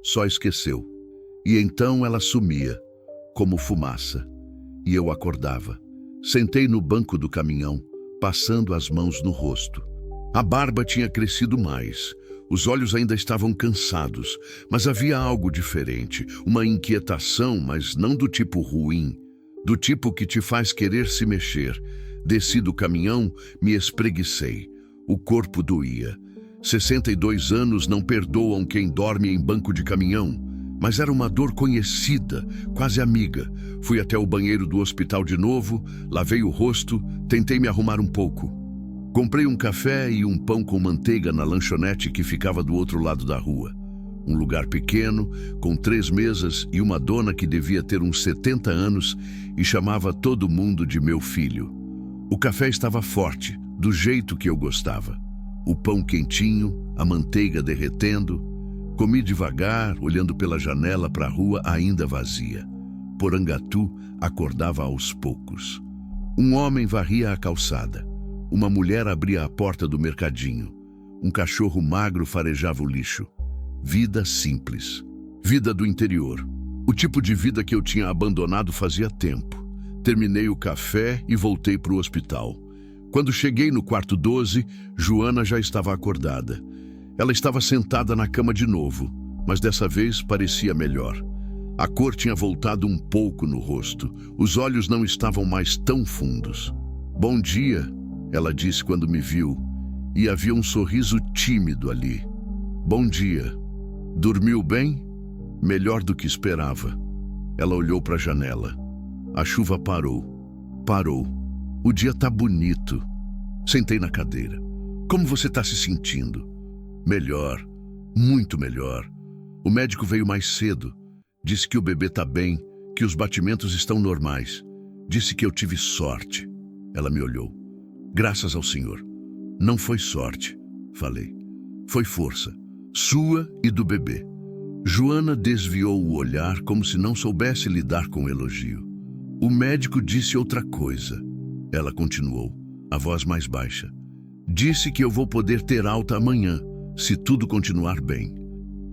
Só esqueceu. E então ela sumia, como fumaça. E eu acordava. Sentei no banco do caminhão, passando as mãos no rosto. A barba tinha crescido mais. Os olhos ainda estavam cansados, mas havia algo diferente. Uma inquietação, mas não do tipo ruim. Do tipo que te faz querer se mexer. Desci do caminhão, me espreguicei. O corpo doía. 62 anos não perdoam quem dorme em banco de caminhão, mas era uma dor conhecida, quase amiga. Fui até o banheiro do hospital de novo, lavei o rosto, tentei me arrumar um pouco. Comprei um café e um pão com manteiga na lanchonete que ficava do outro lado da rua. Um lugar pequeno, com 3 mesas e uma dona que devia ter uns 70 anos e chamava todo mundo de meu filho. O café estava forte, do jeito que eu gostava. O pão quentinho, a manteiga derretendo. Comi devagar, olhando pela janela para a rua ainda vazia. Porangatu acordava aos poucos. Um homem varria a calçada. Uma mulher abria a porta do mercadinho. Um cachorro magro farejava o lixo. Vida simples. Vida do interior. O tipo de vida que eu tinha abandonado fazia tempo. Terminei o café e voltei para o hospital. Quando cheguei no quarto 12, Joana já estava acordada. Ela estava sentada na cama de novo, mas dessa vez parecia melhor. A cor tinha voltado um pouco no rosto. Os olhos não estavam mais tão fundos. Bom dia, ela disse quando me viu, e havia um sorriso tímido ali. Bom dia. Dormiu bem? Melhor do que esperava. Ela olhou para a janela. A chuva parou. Parou. O dia tá bonito. Sentei na cadeira. Como você tá se sentindo? Melhor. Muito melhor. O médico veio mais cedo. Disse que o bebê tá bem, que os batimentos estão normais. Disse que eu tive sorte. Ela me olhou. Graças ao Senhor. Não foi sorte, falei. Foi força. Sua e do bebê. Joana desviou o olhar como se não soubesse lidar com o elogio. O médico disse outra coisa. Ela continuou, a voz mais baixa. Disse que eu vou poder ter alta amanhã, se tudo continuar bem.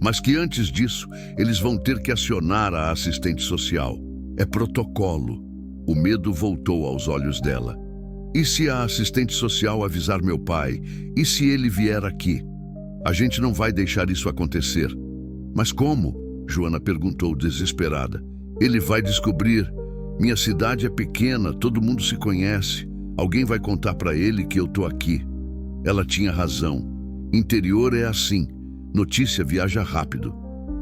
Mas que antes disso, eles vão ter que acionar a assistente social. É protocolo. O medo voltou aos olhos dela. E se a assistente social avisar meu pai? E se ele vier aqui? A gente não vai deixar isso acontecer. Mas como? Joana perguntou desesperada. Ele vai descobrir. Minha cidade é pequena, todo mundo se conhece. Alguém vai contar para ele que eu tô aqui. Ela tinha razão. Interior é assim. Notícia viaja rápido.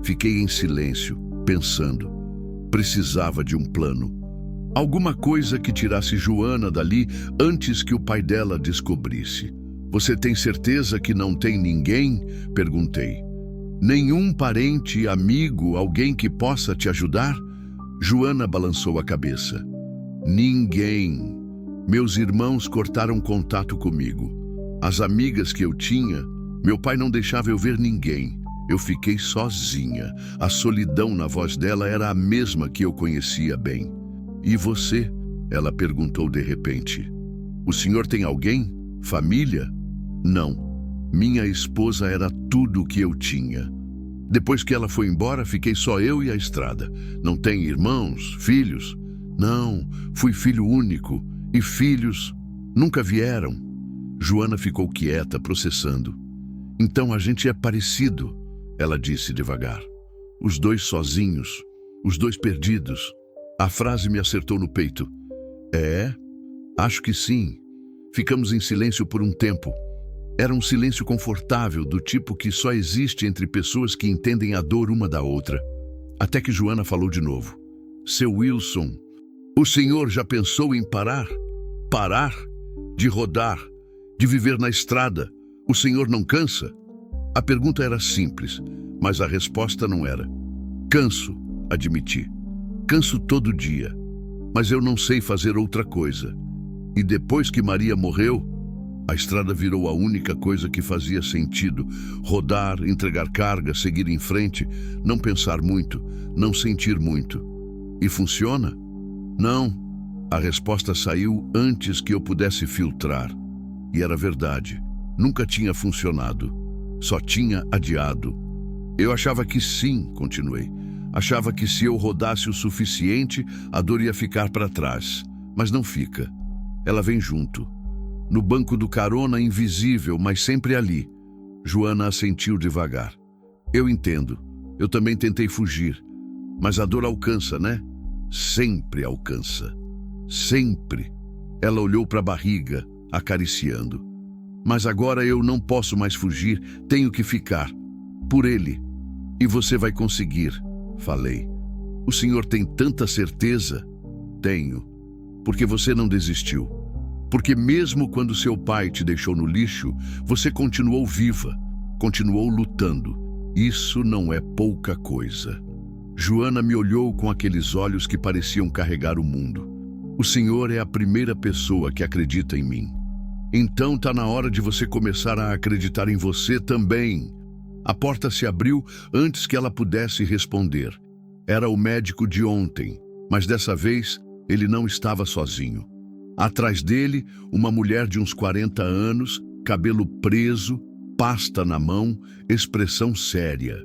Fiquei em silêncio, pensando. Precisava de um plano. Alguma coisa que tirasse Joana dali antes que o pai dela descobrisse. Você tem certeza que não tem ninguém? Perguntei. Nenhum parente, amigo, alguém que possa te ajudar? Joana balançou a cabeça. Ninguém. Meus irmãos cortaram contato comigo. As amigas que eu tinha, meu pai não deixava eu ver ninguém. Eu fiquei sozinha. A solidão na voz dela era a mesma que eu conhecia bem. E você? Ela perguntou de repente. O senhor tem alguém? Família? Não. Minha esposa era tudo o que eu tinha. Depois que ela foi embora, fiquei só eu e a estrada. Não tem irmãos, filhos? Não, fui filho único. E filhos nunca vieram. Joana ficou quieta, processando. Então a gente é parecido, ela disse devagar. Os dois sozinhos, os dois perdidos. A frase me acertou no peito. É? Acho que sim. Ficamos em silêncio por um tempo. Era um silêncio confortável, do tipo que só existe entre pessoas que entendem a dor uma da outra. Até que Joana falou de novo. Seu Wilson, o senhor já pensou em parar? Parar? De rodar? De viver na estrada? O senhor não cansa? A pergunta era simples, mas a resposta não era. Canso, admiti. Canso todo dia, mas eu não sei fazer outra coisa. E depois que Maria morreu, a estrada virou a única coisa que fazia sentido. Rodar, entregar carga, seguir em frente, não pensar muito, não sentir muito. E funciona? Não. A resposta saiu antes que eu pudesse filtrar. E era verdade. Nunca tinha funcionado. Só tinha adiado. Eu achava que sim, continuei. Achava que se eu rodasse o suficiente, a dor ia ficar para trás. Mas não fica. Ela vem junto. No banco do carona, invisível, mas sempre ali. Joana assentiu devagar. Eu entendo. Eu também tentei fugir. Mas a dor alcança, né? Sempre alcança. Sempre. Ela olhou para a barriga, acariciando. Mas agora eu não posso mais fugir, tenho que ficar. Por ele. E você vai conseguir, falei. O senhor tem tanta certeza? Tenho. Porque você não desistiu. Porque mesmo quando seu pai te deixou no lixo, você continuou viva, continuou lutando. Isso não é pouca coisa. Joana me olhou com aqueles olhos que pareciam carregar o mundo. O senhor é a primeira pessoa que acredita em mim. Então tá na hora de você começar a acreditar em você também. A porta se abriu antes que ela pudesse responder. Era o médico de ontem, mas dessa vez ele não estava sozinho. Atrás dele, uma mulher de uns 40 anos, cabelo preso, pasta na mão, expressão séria.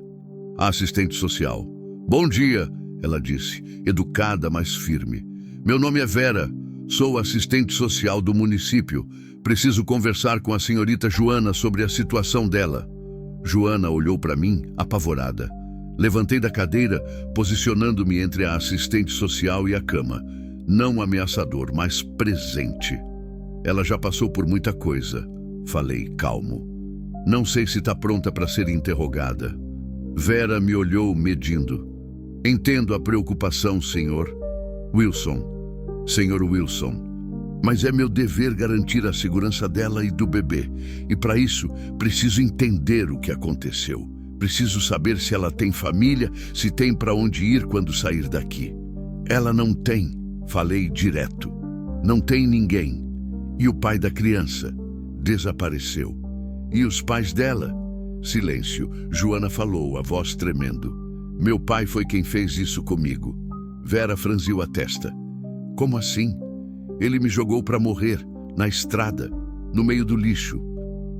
A assistente social. Bom dia, ela disse, educada, mas firme. Meu nome é Vera, sou assistente social do município. Preciso conversar com a senhorita Joana sobre a situação dela. Joana olhou para mim, apavorada. Levantei da cadeira, posicionando-me entre a assistente social e a cama. Não ameaçador, mas presente. Ela já passou por muita coisa, falei calmo. Não sei se está pronta para ser interrogada. Vera me olhou medindo. Entendo a preocupação, senhor Wilson. Senhor Wilson. Mas é meu dever garantir a segurança dela e do bebê. E para isso, preciso entender o que aconteceu. Preciso saber se ela tem família, se tem para onde ir quando sair daqui. Ela não tem. Falei direto. Não tem ninguém. E o pai da criança? Desapareceu. E os pais dela? Silêncio. Joana falou, a voz tremendo. Meu pai foi quem fez isso comigo. Vera franziu a testa. Como assim? Ele me jogou para morrer, na estrada, no meio do lixo.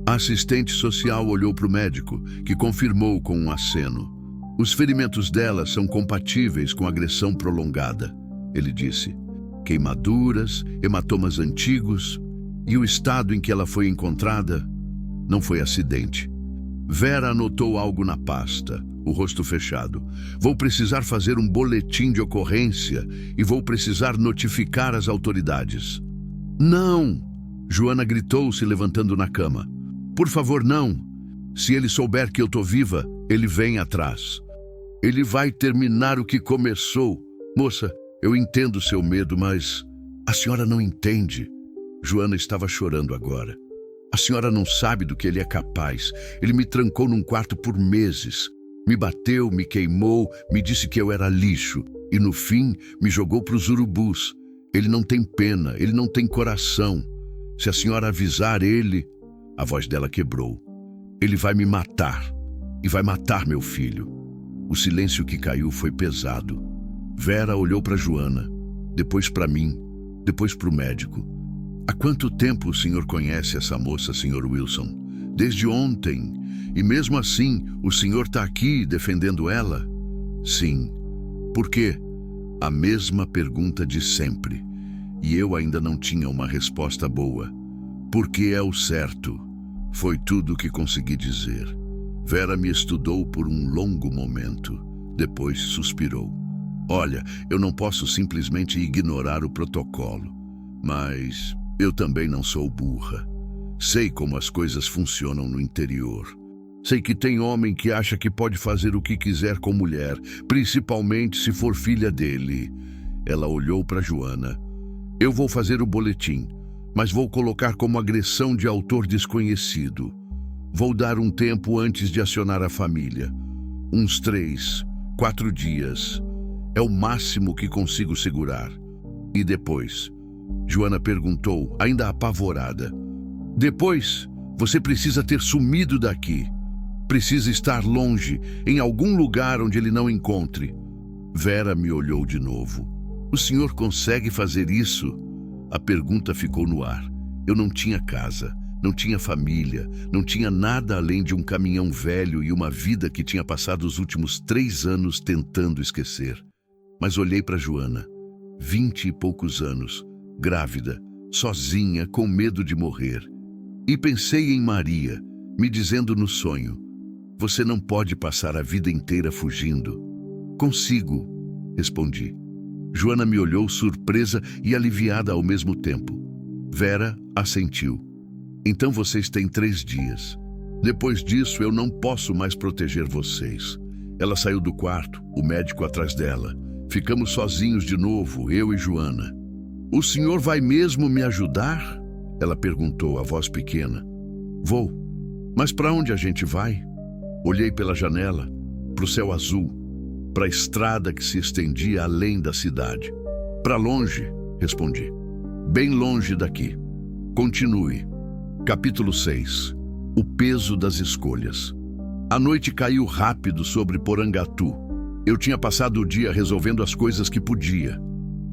A assistente social olhou para o médico, que confirmou com um aceno. Os ferimentos dela são compatíveis com agressão prolongada, ele disse. Queimaduras, hematomas antigos, e o estado em que ela foi encontrada não foi acidente. Vera anotou algo na pasta, o rosto fechado. Vou precisar fazer um boletim de ocorrência e vou precisar notificar as autoridades. Não! Joana gritou, se levantando na cama. Por favor, não! Se ele souber que eu tô viva, ele vem atrás. Ele vai terminar o que começou. Moça, eu entendo seu medo, mas a senhora não entende. Joana estava chorando agora. A senhora não sabe do que ele é capaz. Ele me trancou num quarto por meses. Me bateu, me queimou, me disse que eu era lixo. E no fim, me jogou para os urubus. Ele não tem pena, ele não tem coração. Se a senhora avisar ele... A voz dela quebrou. Ele vai me matar. E vai matar meu filho. O silêncio que caiu foi pesado. Vera olhou para Joana, depois para mim, depois para o médico. Há quanto tempo o senhor conhece essa moça, Sr. Wilson? Desde ontem. E mesmo assim, o senhor está aqui defendendo ela? Sim. Por quê? A mesma pergunta de sempre. E eu ainda não tinha uma resposta boa. Porque é o certo. Foi tudo o que consegui dizer. Vera me estudou por um longo momento. Depois suspirou. Olha, eu não posso simplesmente ignorar o protocolo. Mas eu também não sou burra. Sei como as coisas funcionam no interior. Sei que tem homem que acha que pode fazer o que quiser com mulher, principalmente se for filha dele. Ela olhou para Joana. Eu vou fazer o boletim, mas vou colocar como agressão de autor desconhecido. Vou dar um tempo antes de acionar a família. Uns 3, 4 dias. É o máximo que consigo segurar. E depois? Joana perguntou, ainda apavorada. Depois, você precisa ter sumido daqui. Precisa estar longe, em algum lugar onde ele não encontre. Vera me olhou de novo. O senhor consegue fazer isso? A pergunta ficou no ar. Eu não tinha casa, não tinha família, não tinha nada além de um caminhão velho e uma vida que tinha passado os últimos 3 anos tentando esquecer. Mas olhei para Joana, 20 e poucos anos, grávida, sozinha, com medo de morrer. E pensei em Maria, me dizendo no sonho, você não pode passar a vida inteira fugindo. Consigo, respondi. Joana me olhou surpresa e aliviada ao mesmo tempo. Vera assentiu. Então vocês têm 3 dias. Depois disso eu não posso mais proteger vocês. Ela saiu do quarto, o médico atrás dela. Ficamos sozinhos de novo, eu e Joana. O senhor vai mesmo me ajudar? Ela perguntou, a voz pequena. Vou. Mas para onde a gente vai? Olhei pela janela, para o céu azul, para a estrada que se estendia além da cidade. Para longe, respondi. Bem longe daqui. Continue. Capítulo 6. O peso das escolhas. A noite caiu rápido sobre Porangatu. Eu tinha passado o dia resolvendo as coisas que podia.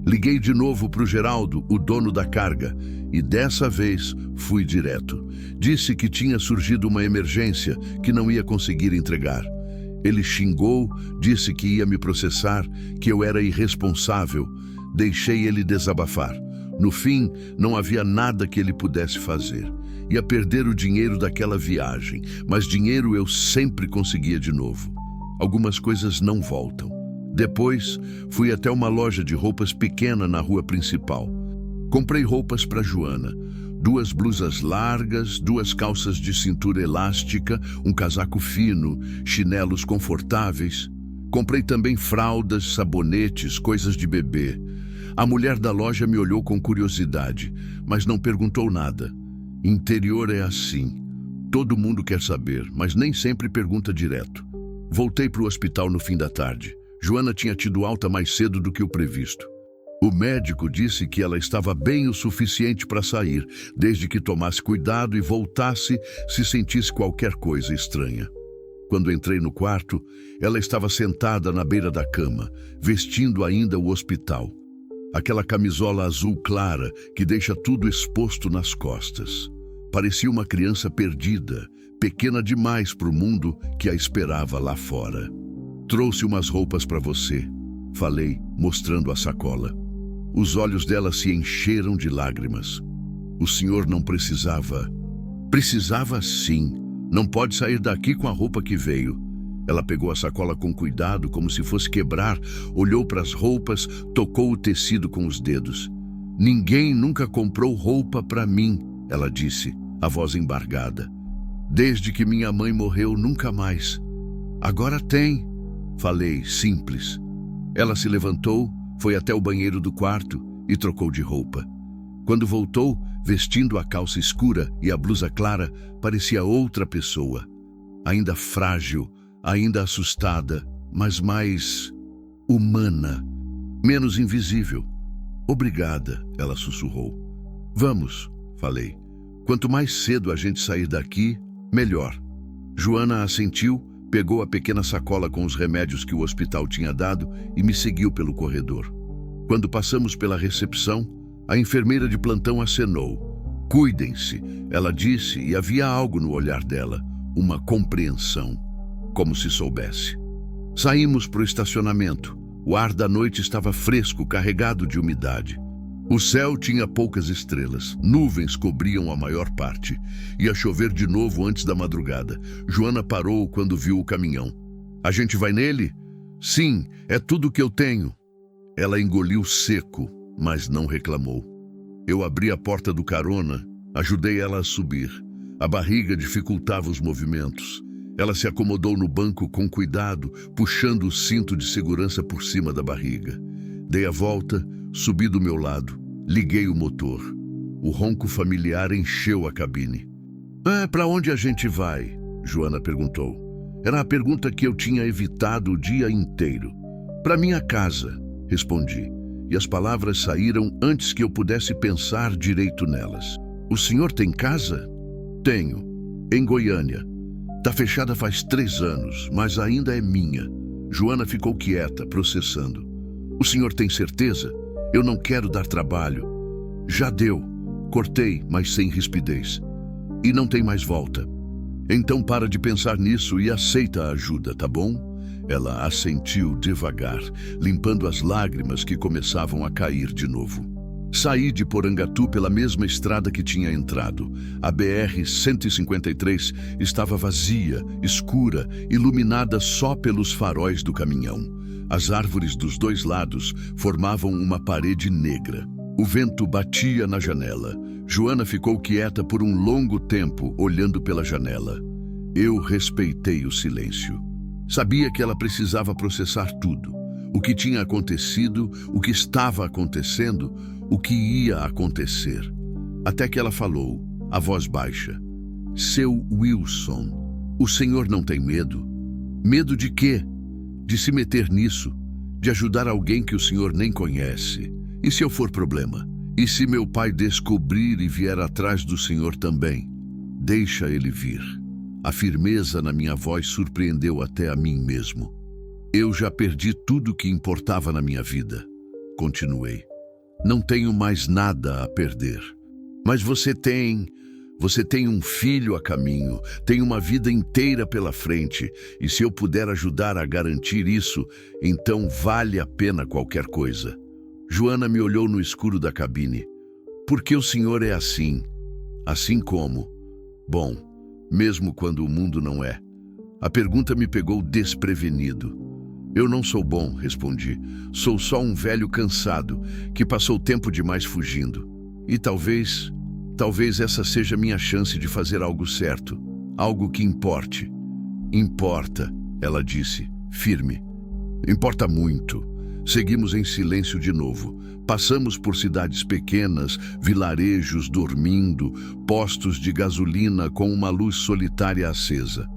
Liguei de novo para o Geraldo, o dono da carga, e dessa vez fui direto. Disse que tinha surgido uma emergência que não ia conseguir entregar. Ele xingou, disse que ia me processar, que eu era irresponsável. Deixei ele desabafar. No fim, não havia nada que ele pudesse fazer. Ia perder o dinheiro daquela viagem, mas dinheiro eu sempre conseguia de novo. Algumas coisas não voltam. Depois, fui até uma loja de roupas pequena na rua principal. Comprei roupas para Joana. 2 blusas largas, 2 calças de cintura elástica, um casaco fino, chinelos confortáveis. Comprei também fraldas, sabonetes, coisas de bebê. A mulher da loja me olhou com curiosidade, mas não perguntou nada. Interior é assim. Todo mundo quer saber, mas nem sempre pergunta direto. Voltei para o hospital no fim da tarde. Joana tinha tido alta mais cedo do que o previsto. O médico disse que ela estava bem o suficiente para sair, desde que tomasse cuidado e voltasse se sentisse qualquer coisa estranha. Quando entrei no quarto, ela estava sentada na beira da cama, vestindo ainda o hospital. Aquela camisola azul clara que deixa tudo exposto nas costas. Parecia uma criança perdida, pequena demais para o mundo que a esperava lá fora. Trouxe umas roupas para você, falei, mostrando a sacola. Os olhos dela se encheram de lágrimas. O senhor não precisava. Precisava sim. Não pode sair daqui com a roupa que veio. Ela pegou a sacola com cuidado, como se fosse quebrar, olhou para as roupas, tocou o tecido com os dedos. Ninguém nunca comprou roupa para mim, ela disse, a voz embargada. Desde que minha mãe morreu, nunca mais. Agora tem, falei, simples. Ela se levantou, foi até o banheiro do quarto e trocou de roupa. Quando voltou, vestindo a calça escura e a blusa clara, parecia outra pessoa. Ainda frágil, ainda assustada, mas mais humana, menos invisível. Obrigada, ela sussurrou. Vamos, falei. Quanto mais cedo a gente sair daqui, melhor. Joana assentiu, pegou a pequena sacola com os remédios que o hospital tinha dado e me seguiu pelo corredor. Quando passamos pela recepção, a enfermeira de plantão acenou. Cuidem-se, ela disse, e havia algo no olhar dela, uma compreensão, como se soubesse. Saímos para o estacionamento. O ar da noite estava fresco, carregado de umidade. O céu tinha poucas estrelas, nuvens cobriam a maior parte. Ia chover de novo antes da madrugada. Joana parou quando viu o caminhão. A gente vai nele? Sim, é tudo que eu tenho. Ela engoliu seco, mas não reclamou. Eu abri a porta do carona, ajudei ela a subir. A barriga dificultava os movimentos. Ela se acomodou no banco com cuidado, puxando o cinto de segurança por cima da barriga. Dei a volta, subi do meu lado, liguei o motor. O ronco familiar encheu a cabine. Para onde a gente vai? Joana perguntou. Era a pergunta que eu tinha evitado o dia inteiro. Para minha casa, respondi, e as palavras saíram antes que eu pudesse pensar direito nelas. O senhor tem casa? Tenho, em Goiânia. Tá fechada faz 3 anos, mas ainda é minha. Joana ficou quieta, processando. O senhor tem certeza? Eu não quero dar trabalho. Já deu. Cortei, mas sem rispidez. E não tem mais volta. Então para de pensar nisso e aceita a ajuda, tá bom? Ela assentiu devagar, limpando as lágrimas que começavam a cair de novo. Saí de Porangatu pela mesma estrada que tinha entrado. A BR-153 estava vazia, escura, iluminada só pelos faróis do caminhão. As árvores dos 2 lados formavam uma parede negra. O vento batia na janela. Joana ficou quieta por um longo tempo, olhando pela janela. Eu respeitei o silêncio. Sabia que ela precisava processar tudo. O que tinha acontecido, o que estava acontecendo, o que ia acontecer. Até que ela falou, a voz baixa. Seu Wilson, o senhor não tem medo? Medo de quê? De se meter nisso? De ajudar alguém que o senhor nem conhece? E se eu for problema? E se meu pai descobrir e vier atrás do senhor também? Deixa ele vir. A firmeza na minha voz surpreendeu até a mim mesmo. Eu já perdi tudo que importava na minha vida. Continuei. Não tenho mais nada a perder. Mas você tem um filho a caminho, tem uma vida inteira pela frente, e se eu puder ajudar a garantir isso, então vale a pena qualquer coisa. Joana me olhou no escuro da cabine. Por que o senhor é assim? Assim como? Bom, mesmo quando o mundo não é. A pergunta me pegou desprevenido. Eu não sou bom, respondi. Sou só um velho cansado, que passou tempo demais fugindo. E talvez essa seja minha chance de fazer algo certo. Algo que importe. Importa, ela disse, firme. Importa muito. Seguimos em silêncio de novo. Passamos por cidades pequenas, vilarejos dormindo, postos de gasolina com uma luz solitária acesa.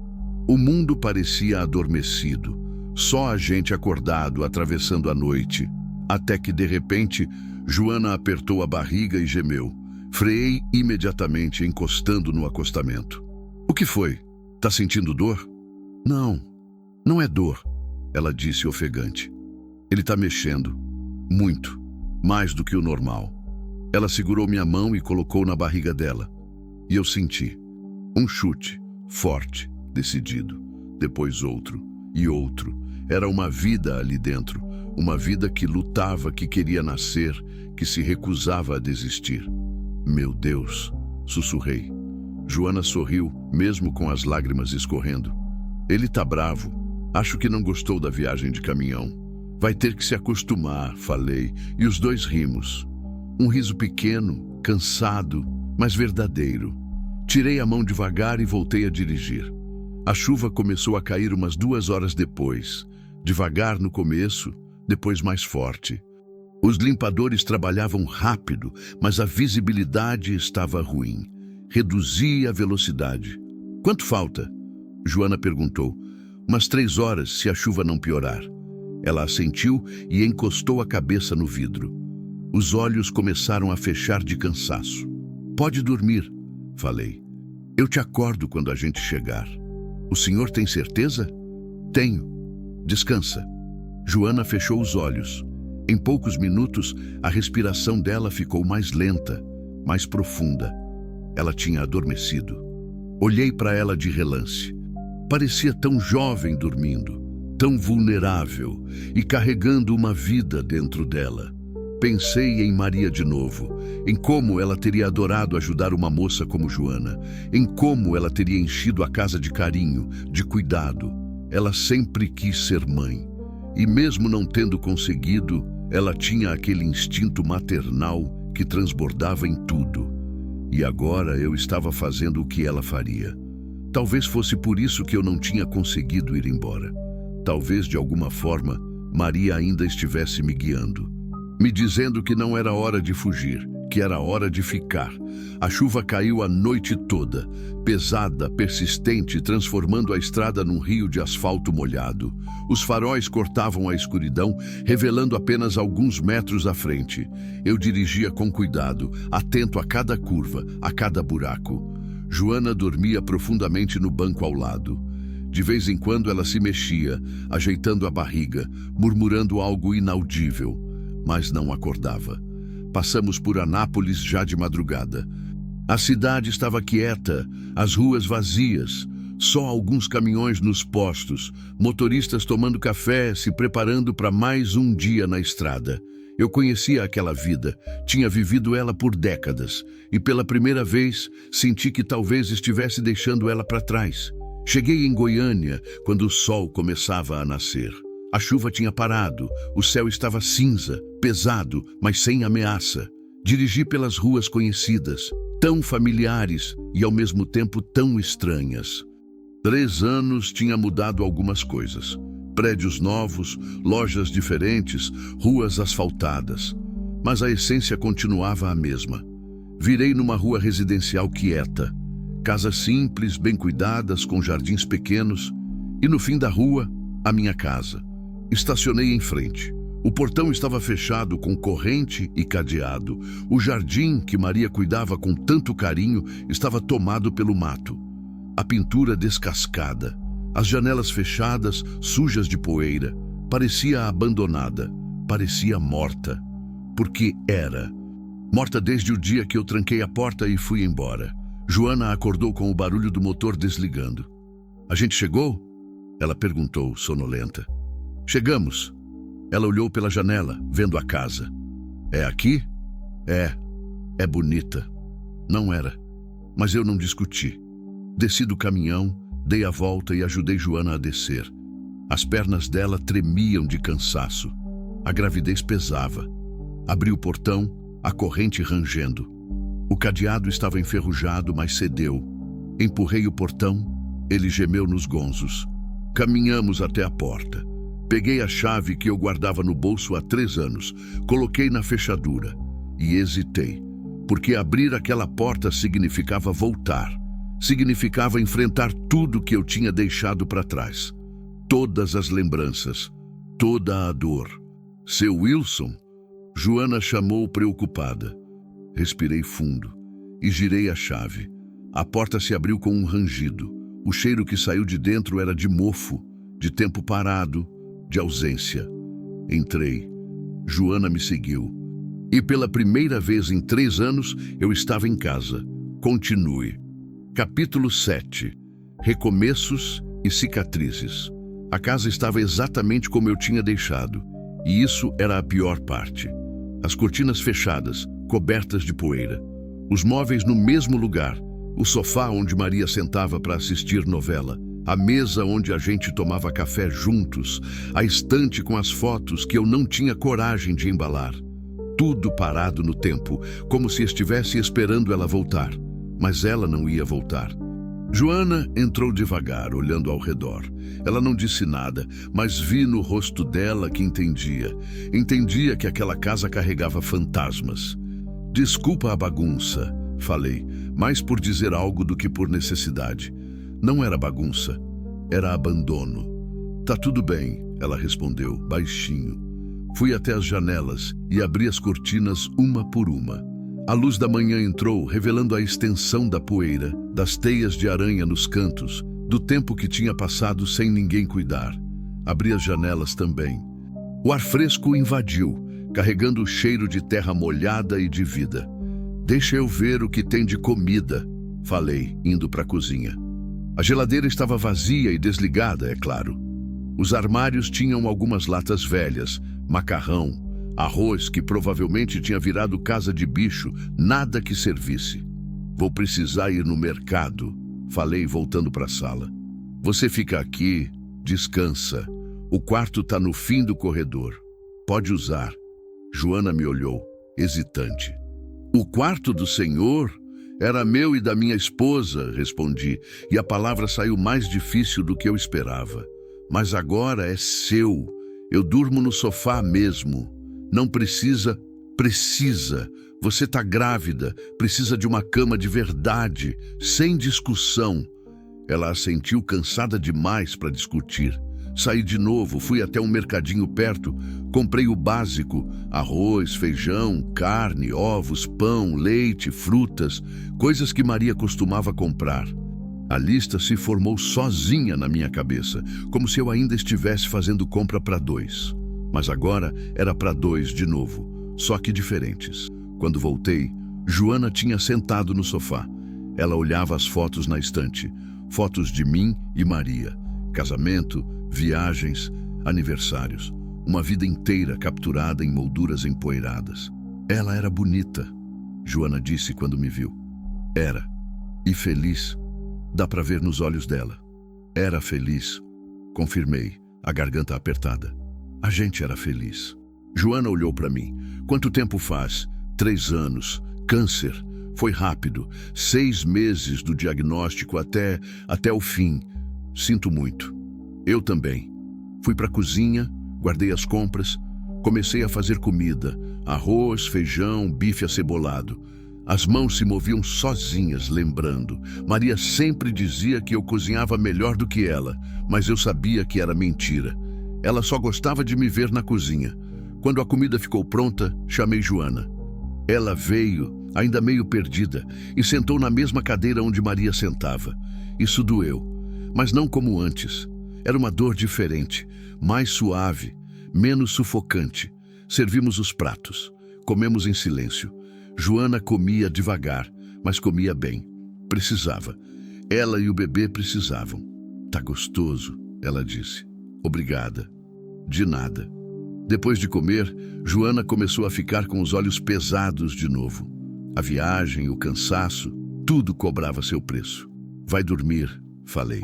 O mundo parecia adormecido. Só a gente acordado, atravessando a noite. Até que, de repente, Joana apertou a barriga e gemeu. Freiei imediatamente, encostando no acostamento. O que foi? Tá sentindo dor? Não, não é dor, ela disse ofegante. Ele tá mexendo. Muito. Mais do que o normal. Ela segurou minha mão e colocou na barriga dela. E eu senti. Um chute, forte, decidido. Depois outro. E outro. Era uma vida ali dentro, uma vida que lutava, que queria nascer, que se recusava a desistir. Meu Deus, sussurrei. Joana sorriu, mesmo com as lágrimas escorrendo. Ele tá bravo. Acho que não gostou da viagem de caminhão. Vai ter que se acostumar, falei, e os dois rimos. Um riso pequeno, cansado, mas verdadeiro. Tirei a mão devagar e voltei a dirigir. A chuva começou a cair umas 2 horas depois. Devagar no começo, depois mais forte. Os limpadores trabalhavam rápido, mas a visibilidade estava ruim. Reduzi a velocidade. Quanto falta? Joana perguntou. Umas 3 horas, se a chuva não piorar. Ela assentiu e encostou a cabeça no vidro. Os olhos começaram a fechar de cansaço. Pode dormir, falei. Eu te acordo quando a gente chegar. O senhor tem certeza? Tenho. Descansa. Joana fechou os olhos. Em poucos minutos, a respiração dela ficou mais lenta, mais profunda. Ela tinha adormecido. Olhei para ela de relance. Parecia tão jovem dormindo, tão vulnerável e carregando uma vida dentro dela. Pensei em Maria de novo, em como ela teria adorado ajudar uma moça como Joana, em como ela teria enchido a casa de carinho, de cuidado. Ela sempre quis ser mãe. E mesmo não tendo conseguido, ela tinha aquele instinto maternal que transbordava em tudo. E agora eu estava fazendo o que ela faria. Talvez fosse por isso que eu não tinha conseguido ir embora. Talvez, de alguma forma, Maria ainda estivesse me guiando. Me dizendo que não era hora de fugir, que era hora de ficar. A chuva caiu a noite toda, pesada, persistente, transformando a estrada num rio de asfalto molhado. Os faróis cortavam a escuridão, revelando apenas alguns metros à frente. Eu dirigia com cuidado, atento a cada curva, a cada buraco. Joana dormia profundamente no banco ao lado. De vez em quando ela se mexia, ajeitando a barriga, murmurando algo inaudível, mas não acordava. Passamos por Anápolis já de madrugada. A cidade estava quieta, as ruas vazias, só alguns caminhões nos postos, motoristas tomando café, se preparando para mais um dia na estrada. Eu conhecia aquela vida, tinha vivido ela por décadas, e pela primeira vez senti que talvez estivesse deixando ela para trás. Cheguei em Goiânia quando o sol começava a nascer. A chuva tinha parado, o céu estava cinza, pesado, mas sem ameaça. Dirigi pelas ruas conhecidas, tão familiares e ao mesmo tempo tão estranhas. 3 anos tinha mudado algumas coisas. Prédios novos, lojas diferentes, ruas asfaltadas. Mas a essência continuava a mesma. Virei numa rua residencial quieta. Casas simples, bem cuidadas, com jardins pequenos. E no fim da rua, a minha casa. Estacionei em frente. O portão estava fechado com corrente e cadeado. O jardim, que Maria cuidava com tanto carinho, estava tomado pelo mato. A pintura descascada. As janelas fechadas, sujas de poeira. Parecia abandonada. Parecia morta. Porque era. Morta desde o dia que eu tranquei a porta e fui embora. Joana acordou com o barulho do motor desligando. A gente chegou? Ela perguntou, sonolenta. Chegamos. Ela olhou pela janela, vendo a casa. É aqui? É bonita. Não era. Mas eu não discuti. Desci do caminhão, dei a volta e ajudei Joana a descer. As pernas dela tremiam de cansaço. A gravidez pesava. Abri o portão, a corrente rangendo. O cadeado estava enferrujado, mas cedeu. Empurrei o portão, ele gemeu nos gonzos. Caminhamos até a porta. Peguei a chave que eu guardava no bolso há 3 anos, coloquei na fechadura e hesitei, porque abrir aquela porta significava voltar, significava enfrentar tudo que eu tinha deixado para trás. Todas as lembranças, toda a dor. Seu Wilson? Joana chamou preocupada. Respirei fundo e girei a chave. A porta se abriu com um rangido. O cheiro que saiu de dentro era de mofo, de tempo parado, de ausência. Entrei. Joana me seguiu. E pela primeira vez em 3 anos, eu estava em casa. Continue. Capítulo 7. Recomeços e cicatrizes. A casa estava exatamente como eu tinha deixado. E isso era a pior parte. As cortinas fechadas, cobertas de poeira. Os móveis no mesmo lugar, O sofá onde Maria sentava para assistir novela, a mesa onde a gente tomava café juntos, a estante com as fotos que eu não tinha coragem de embalar. Tudo parado no tempo, como se estivesse esperando ela voltar. Mas ela não ia voltar. Joana entrou devagar, olhando ao redor. Ela não disse nada, mas vi no rosto dela que entendia. Entendia que aquela casa carregava fantasmas. Desculpa a bagunça, falei, mais por dizer algo do que por necessidade. Não era bagunça, era abandono. Tá tudo bem, ela respondeu, baixinho. Fui até as janelas e abri as cortinas uma por uma. A luz da manhã entrou, revelando a extensão da poeira, das teias de aranha nos cantos, do tempo que tinha passado sem ninguém cuidar. Abri as janelas também. O ar fresco invadiu, carregando o cheiro de terra molhada e de vida. Deixa eu ver o que tem de comida, falei, indo para a cozinha. A geladeira estava vazia e desligada, é claro. Os armários tinham algumas latas velhas, macarrão, arroz que provavelmente tinha virado casa de bicho, nada que servisse. Vou precisar ir no mercado, falei voltando para a sala. Você fica aqui, descansa. O quarto está no fim do corredor. Pode usar. Joana me olhou, hesitante. O quarto do senhor? Era meu e da minha esposa, respondi, e a palavra saiu mais difícil do que eu esperava. Mas agora é seu. Eu durmo no sofá mesmo. Não precisa. Você está grávida, precisa de uma cama de verdade, sem discussão. Ela assentiu, cansada demais para discutir. Saí de novo, fui até um mercadinho perto, comprei o básico, arroz, feijão, carne, ovos, pão, leite, frutas, coisas que Maria costumava comprar. A lista se formou sozinha na minha cabeça, como se eu ainda estivesse fazendo compra para 2. Mas agora era para 2 de novo, só que diferentes. Quando voltei, Joana tinha sentado no sofá. Ela olhava as fotos na estante, fotos de mim e Maria, casamento, viagens, aniversários, uma vida inteira capturada em molduras empoeiradas. Ela era bonita, Joana disse quando me viu. Era. E feliz. Dá para ver nos olhos dela. Era feliz. Confirmei, a garganta apertada. A gente era feliz. Joana olhou para mim. Quanto tempo faz? 3 anos. Câncer. Foi rápido. 6 meses do diagnóstico até o fim. Sinto muito. Eu também. Fui para a cozinha, guardei as compras, comecei a fazer comida, arroz, feijão, bife acebolado. As mãos se moviam sozinhas, lembrando. Maria sempre dizia que eu cozinhava melhor do que ela, mas eu sabia que era mentira. Ela só gostava de me ver na cozinha. Quando a comida ficou pronta, chamei Joana. Ela veio, ainda meio perdida, e sentou na mesma cadeira onde Maria sentava. Isso doeu, mas não como antes. Era uma dor diferente, mais suave, menos sufocante. Servimos os pratos. Comemos em silêncio. Joana comia devagar, mas comia bem. Precisava. Ela e o bebê precisavam. Tá gostoso, ela disse. Obrigada. De nada. Depois de comer, Joana começou a ficar com os olhos pesados de novo. A viagem, o cansaço, tudo cobrava seu preço. Vai dormir, falei.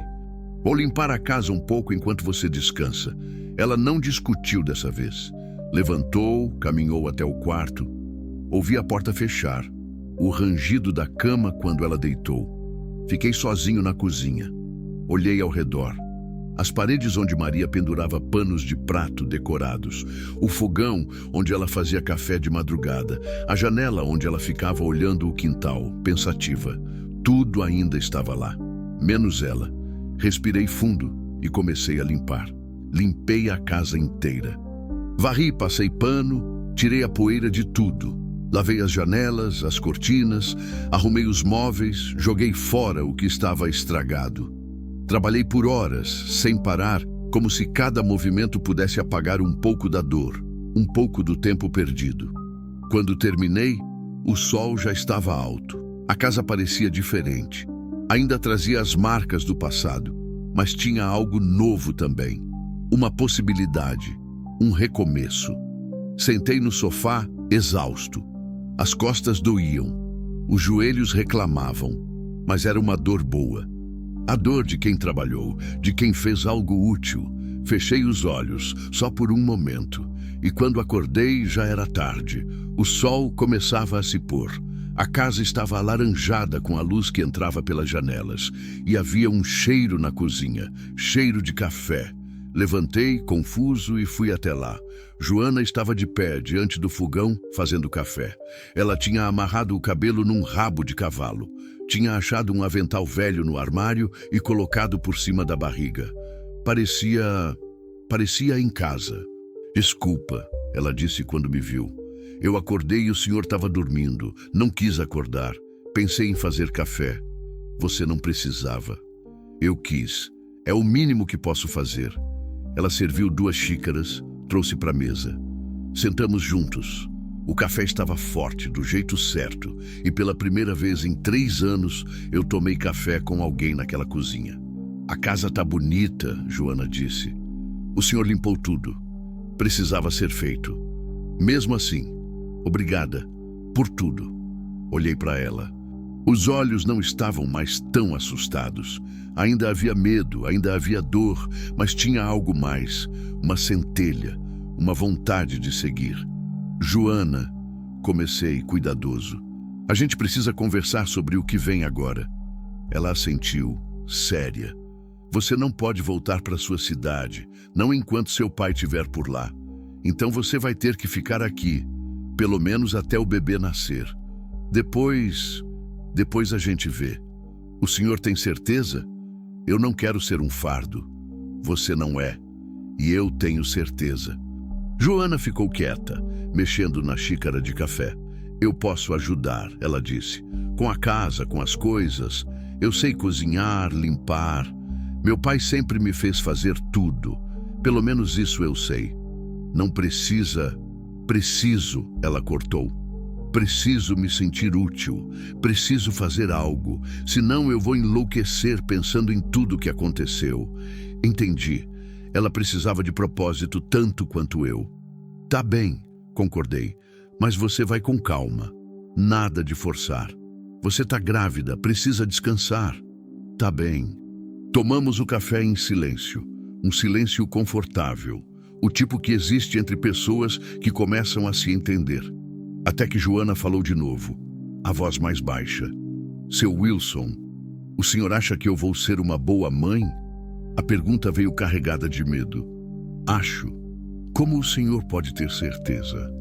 Vou limpar a casa um pouco enquanto você descansa. Ela não discutiu dessa vez. Levantou, caminhou até o quarto. Ouvi a porta fechar, o rangido da cama quando ela deitou. Fiquei sozinho na cozinha. Olhei ao redor. As paredes onde Maria pendurava panos de prato decorados. O fogão onde ela fazia café de madrugada. A janela onde ela ficava olhando o quintal, pensativa. Tudo ainda estava lá, menos ela. Respirei fundo e comecei a limpar. Limpei a casa inteira. Varri, passei pano, tirei a poeira de tudo. Lavei as janelas, as cortinas, arrumei os móveis, joguei fora o que estava estragado. Trabalhei por horas, sem parar, como se cada movimento pudesse apagar um pouco da dor, um pouco do tempo perdido. Quando terminei, o sol já estava alto. A casa parecia diferente. Ainda trazia as marcas do passado, mas tinha algo novo também. Uma possibilidade, um recomeço. Sentei no sofá, exausto. As costas doíam. Os joelhos reclamavam. mas era uma dor boa. A dor de quem trabalhou, de quem fez algo útil. Fechei os olhos, só por um momento, e quando acordei já era tarde. O sol começava a se pôr. A casa estava alaranjada com a luz que entrava pelas janelas, e havia um cheiro na cozinha, cheiro de café. Levantei, confuso, e fui até lá. Joana estava de pé, diante do fogão, fazendo café. Ela tinha amarrado o cabelo num rabo de cavalo. Tinha achado um avental velho no armário e colocado por cima da barriga. Parecia em casa. Desculpa, ela disse quando me viu. Eu acordei e o senhor estava dormindo. Não quis acordar. Pensei em fazer café. Você não precisava. Eu quis. É o mínimo que posso fazer. Ela serviu 2 xícaras, trouxe para a mesa. Sentamos juntos. O café estava forte, do jeito certo, e pela primeira vez em 3 anos eu tomei café com alguém naquela cozinha. A casa tá bonita, Joana disse. O senhor limpou tudo. Precisava ser feito. Mesmo assim, obrigada por tudo. Olhei para ela. Os olhos não estavam mais tão assustados. Ainda havia medo, ainda havia dor, mas tinha algo mais, uma centelha, uma vontade de seguir. Joana, comecei cuidadoso. A gente precisa conversar sobre o que vem agora. Ela assentiu, séria. Você não pode voltar para sua cidade, não enquanto seu pai estiver por lá. Então você vai ter que ficar aqui, pelo menos até o bebê nascer. Depois a gente vê. O senhor tem certeza? Eu não quero ser um fardo. Você não é. E eu tenho certeza. Joana ficou quieta, mexendo na xícara de café. Eu posso ajudar, ela disse. Com a casa, com as coisas. Eu sei cozinhar, limpar. Meu pai sempre me fez fazer tudo. Pelo menos isso eu sei. Não precisa. Preciso, ela cortou. Preciso me sentir útil. Preciso fazer algo. Senão eu vou enlouquecer pensando em tudo o que aconteceu. Entendi. Ela precisava de propósito tanto quanto eu. Tá bem, concordei. Mas você vai com calma. Nada de forçar. Você tá grávida, precisa descansar. Tá bem. Tomamos o café em silêncio. Um silêncio confortável. O tipo que existe entre pessoas que começam a se entender. Até que Joana falou de novo, a voz mais baixa. Seu Wilson, o senhor acha que eu vou ser uma boa mãe? A pergunta veio carregada de medo. Acho. Como o senhor pode ter certeza?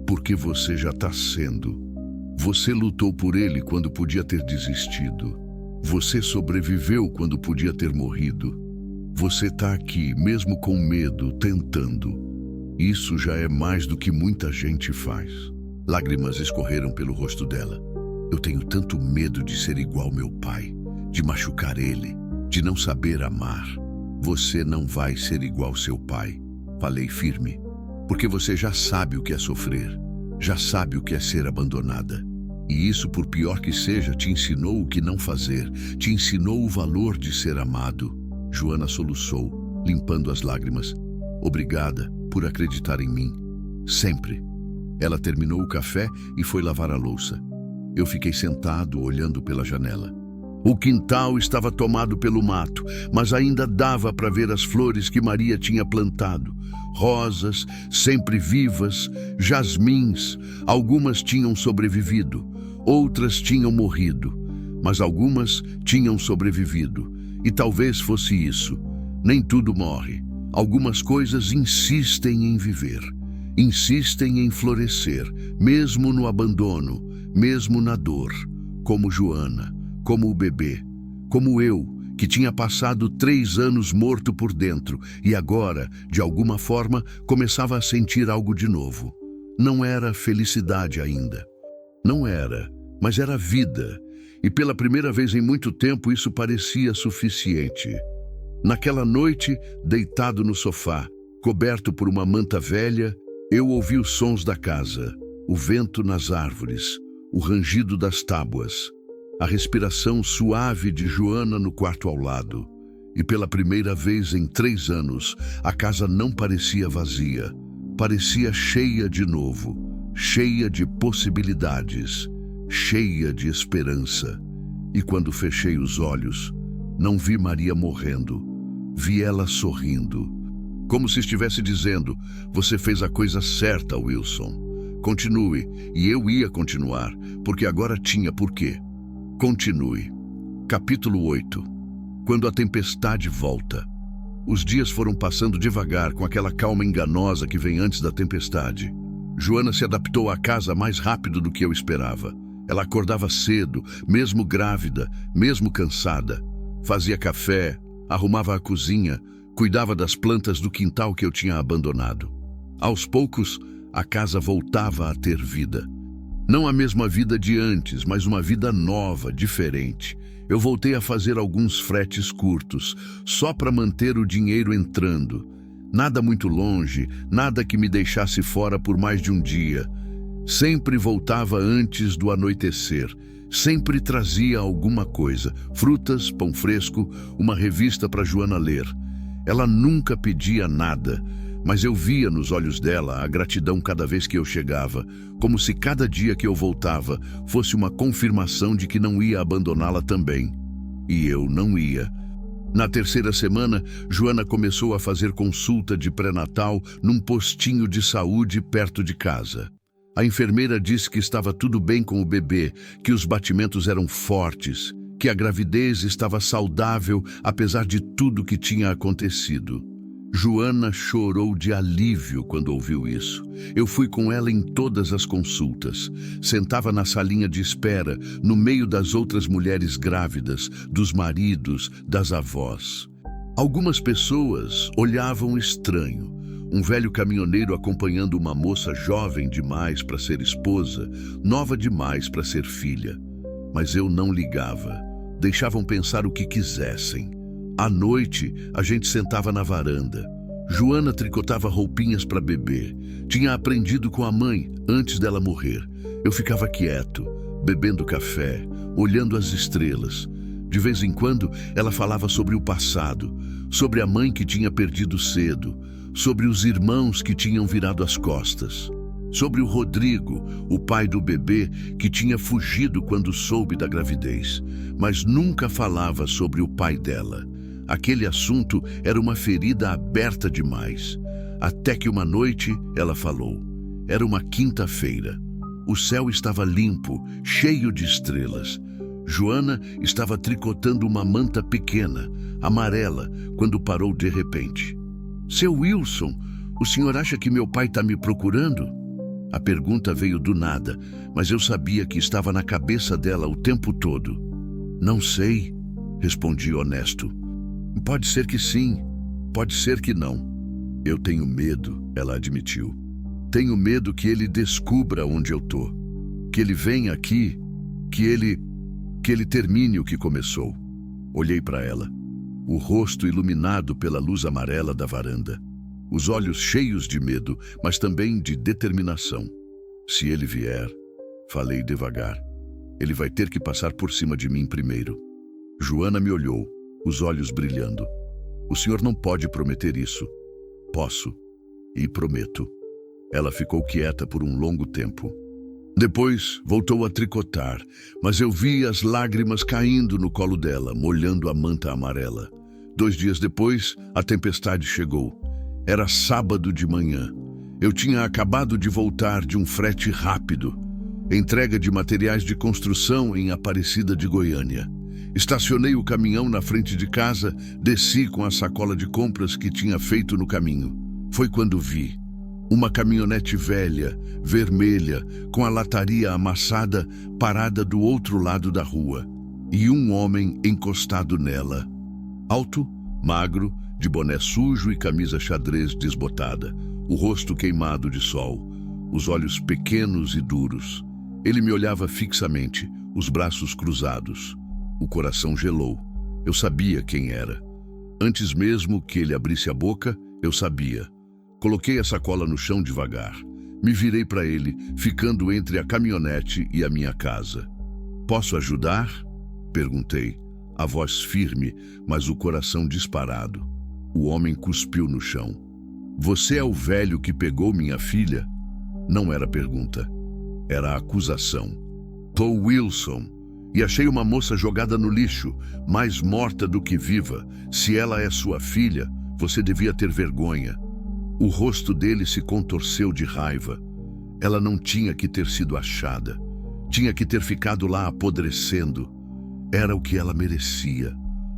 Porque você já está sendo. Você lutou por ele quando podia ter desistido. Você sobreviveu quando podia ter morrido. Você está aqui, mesmo com medo, tentando. Isso já é mais do que muita gente faz. Lágrimas escorreram pelo rosto dela. Eu tenho tanto medo de ser igual meu pai, de machucar ele, de não saber amar. Você não vai ser igual seu pai, falei firme, porque você já sabe o que é sofrer, já sabe o que é ser abandonada. E isso, por pior que seja, te ensinou o que não fazer, te ensinou o valor de ser amado. Joana soluçou, limpando as lágrimas. Obrigada por acreditar em mim. Sempre. Ela terminou o café e foi lavar a louça. Eu fiquei sentado, olhando pela janela. O quintal estava tomado pelo mato, mas ainda dava para ver as flores que Maria tinha plantado. Rosas, sempre vivas, jasmins. Algumas tinham sobrevivido, outras tinham morrido, mas algumas tinham sobrevivido. E talvez fosse isso. Nem tudo morre. Algumas coisas insistem em viver. Insistem em florescer, mesmo no abandono, mesmo na dor. Como Joana, como o bebê, como eu, que tinha passado 3 anos morto por dentro e agora, de alguma forma, começava a sentir algo de novo. Não era felicidade ainda. Não era, mas era vida. E pela primeira vez em muito tempo isso parecia suficiente. Naquela noite, deitado no sofá, coberto por uma manta velha, eu ouvi os sons da casa, o vento nas árvores, o rangido das tábuas, a respiração suave de Joana no quarto ao lado. E pela primeira vez em 3 anos, a casa não parecia vazia, parecia cheia de novo, cheia de possibilidades, cheia de esperança. E quando fechei os olhos, não vi Maria morrendo. Vi ela sorrindo, como se estivesse dizendo: você fez a coisa certa, Wilson. Continue. E eu ia continuar, porque agora tinha porquê. Continue. Capítulo 8. Quando a tempestade volta. Os dias foram passando devagar, com aquela calma enganosa que vem antes da tempestade. Joana se adaptou à casa mais rápido do que eu esperava. Ela acordava cedo, mesmo grávida, mesmo cansada. Fazia café, arrumava a cozinha, cuidava das plantas do quintal que eu tinha abandonado. Aos poucos, a casa voltava a ter vida. Não a mesma vida de antes, mas uma vida nova, diferente. Eu voltei a fazer alguns fretes curtos, só para manter o dinheiro entrando. Nada muito longe, nada que me deixasse fora por mais de um dia. Sempre voltava antes do anoitecer. Sempre trazia alguma coisa, frutas, pão fresco, uma revista para Joana ler. Ela nunca pedia nada, mas eu via nos olhos dela a gratidão cada vez que eu chegava, como se cada dia que eu voltava fosse uma confirmação de que não ia abandoná-la também. E eu não ia. Na terceira semana, Joana começou a fazer consulta de pré-natal num postinho de saúde perto de casa. A enfermeira disse que estava tudo bem com o bebê, que os batimentos eram fortes, que a gravidez estava saudável apesar de tudo que tinha acontecido. Joana chorou de alívio quando ouviu isso. Eu fui com ela em todas as consultas. Sentava na salinha de espera, no meio das outras mulheres grávidas, dos maridos, das avós. Algumas pessoas olhavam estranho. Um velho caminhoneiro acompanhando uma moça jovem demais para ser esposa, nova demais para ser filha. Mas eu não ligava. Deixavam pensar o que quisessem. À noite, a gente sentava na varanda. Joana tricotava roupinhas para bebê. Tinha aprendido com a mãe antes dela morrer. Eu ficava quieto, bebendo café, olhando as estrelas. De vez em quando, ela falava sobre o passado, sobre a mãe que tinha perdido cedo, sobre os irmãos que tinham virado as costas, sobre o Rodrigo, o pai do bebê, que tinha fugido quando soube da gravidez, mas nunca falava sobre o pai dela. Aquele assunto era uma ferida aberta demais. Até que uma noite ela falou. Era uma quinta-feira. O céu estava limpo, cheio de estrelas. Joana estava tricotando uma manta pequena, amarela, quando parou de repente. Seu Wilson, o senhor acha que meu pai está me procurando? A pergunta veio do nada, mas eu sabia que estava na cabeça dela o tempo todo. Não sei, respondi honesto. Pode ser que sim, pode ser que não. Eu tenho medo, ela admitiu. Tenho medo que ele descubra onde eu tô. Que ele venha aqui, que ele termine o que começou. Olhei para ela. O rosto iluminado pela luz amarela da varanda. Os olhos cheios de medo, mas também de determinação. Se ele vier, falei devagar, ele vai ter que passar por cima de mim primeiro. Joana me olhou, os olhos brilhando. O senhor não pode prometer isso. Posso, e prometo. Ela ficou quieta por um longo tempo. Depois voltou a tricotar, mas eu vi as lágrimas caindo no colo dela, molhando a manta amarela. 2 dias depois, a tempestade chegou. Era sábado de manhã. Eu tinha acabado de voltar de um frete rápido. Entrega de materiais de construção em Aparecida de Goiânia. Estacionei o caminhão na frente de casa, desci com a sacola de compras que tinha feito no caminho. Foi quando vi uma caminhonete velha, vermelha, com a lataria amassada, parada do outro lado da rua, e um homem encostado nela. Alto, magro, de boné sujo e camisa xadrez desbotada, o rosto queimado de sol, os olhos pequenos e duros. Ele me olhava fixamente, os braços cruzados. O coração gelou. Eu sabia quem era. Antes mesmo que ele abrisse a boca, eu sabia. Coloquei a sacola no chão devagar. Me virei para ele, ficando entre a caminhonete e a minha casa. Posso ajudar? Perguntei, a voz firme, mas o coração disparado. O homem cuspiu no chão. Você é o velho que pegou minha filha? Não era pergunta. Era acusação. Tô Wilson. E achei uma moça jogada no lixo, mais morta do que viva. Se ela é sua filha, você devia ter vergonha. O rosto dele se contorceu de raiva. Ela não tinha que ter sido achada. Tinha que ter ficado lá apodrecendo. Era o que ela merecia.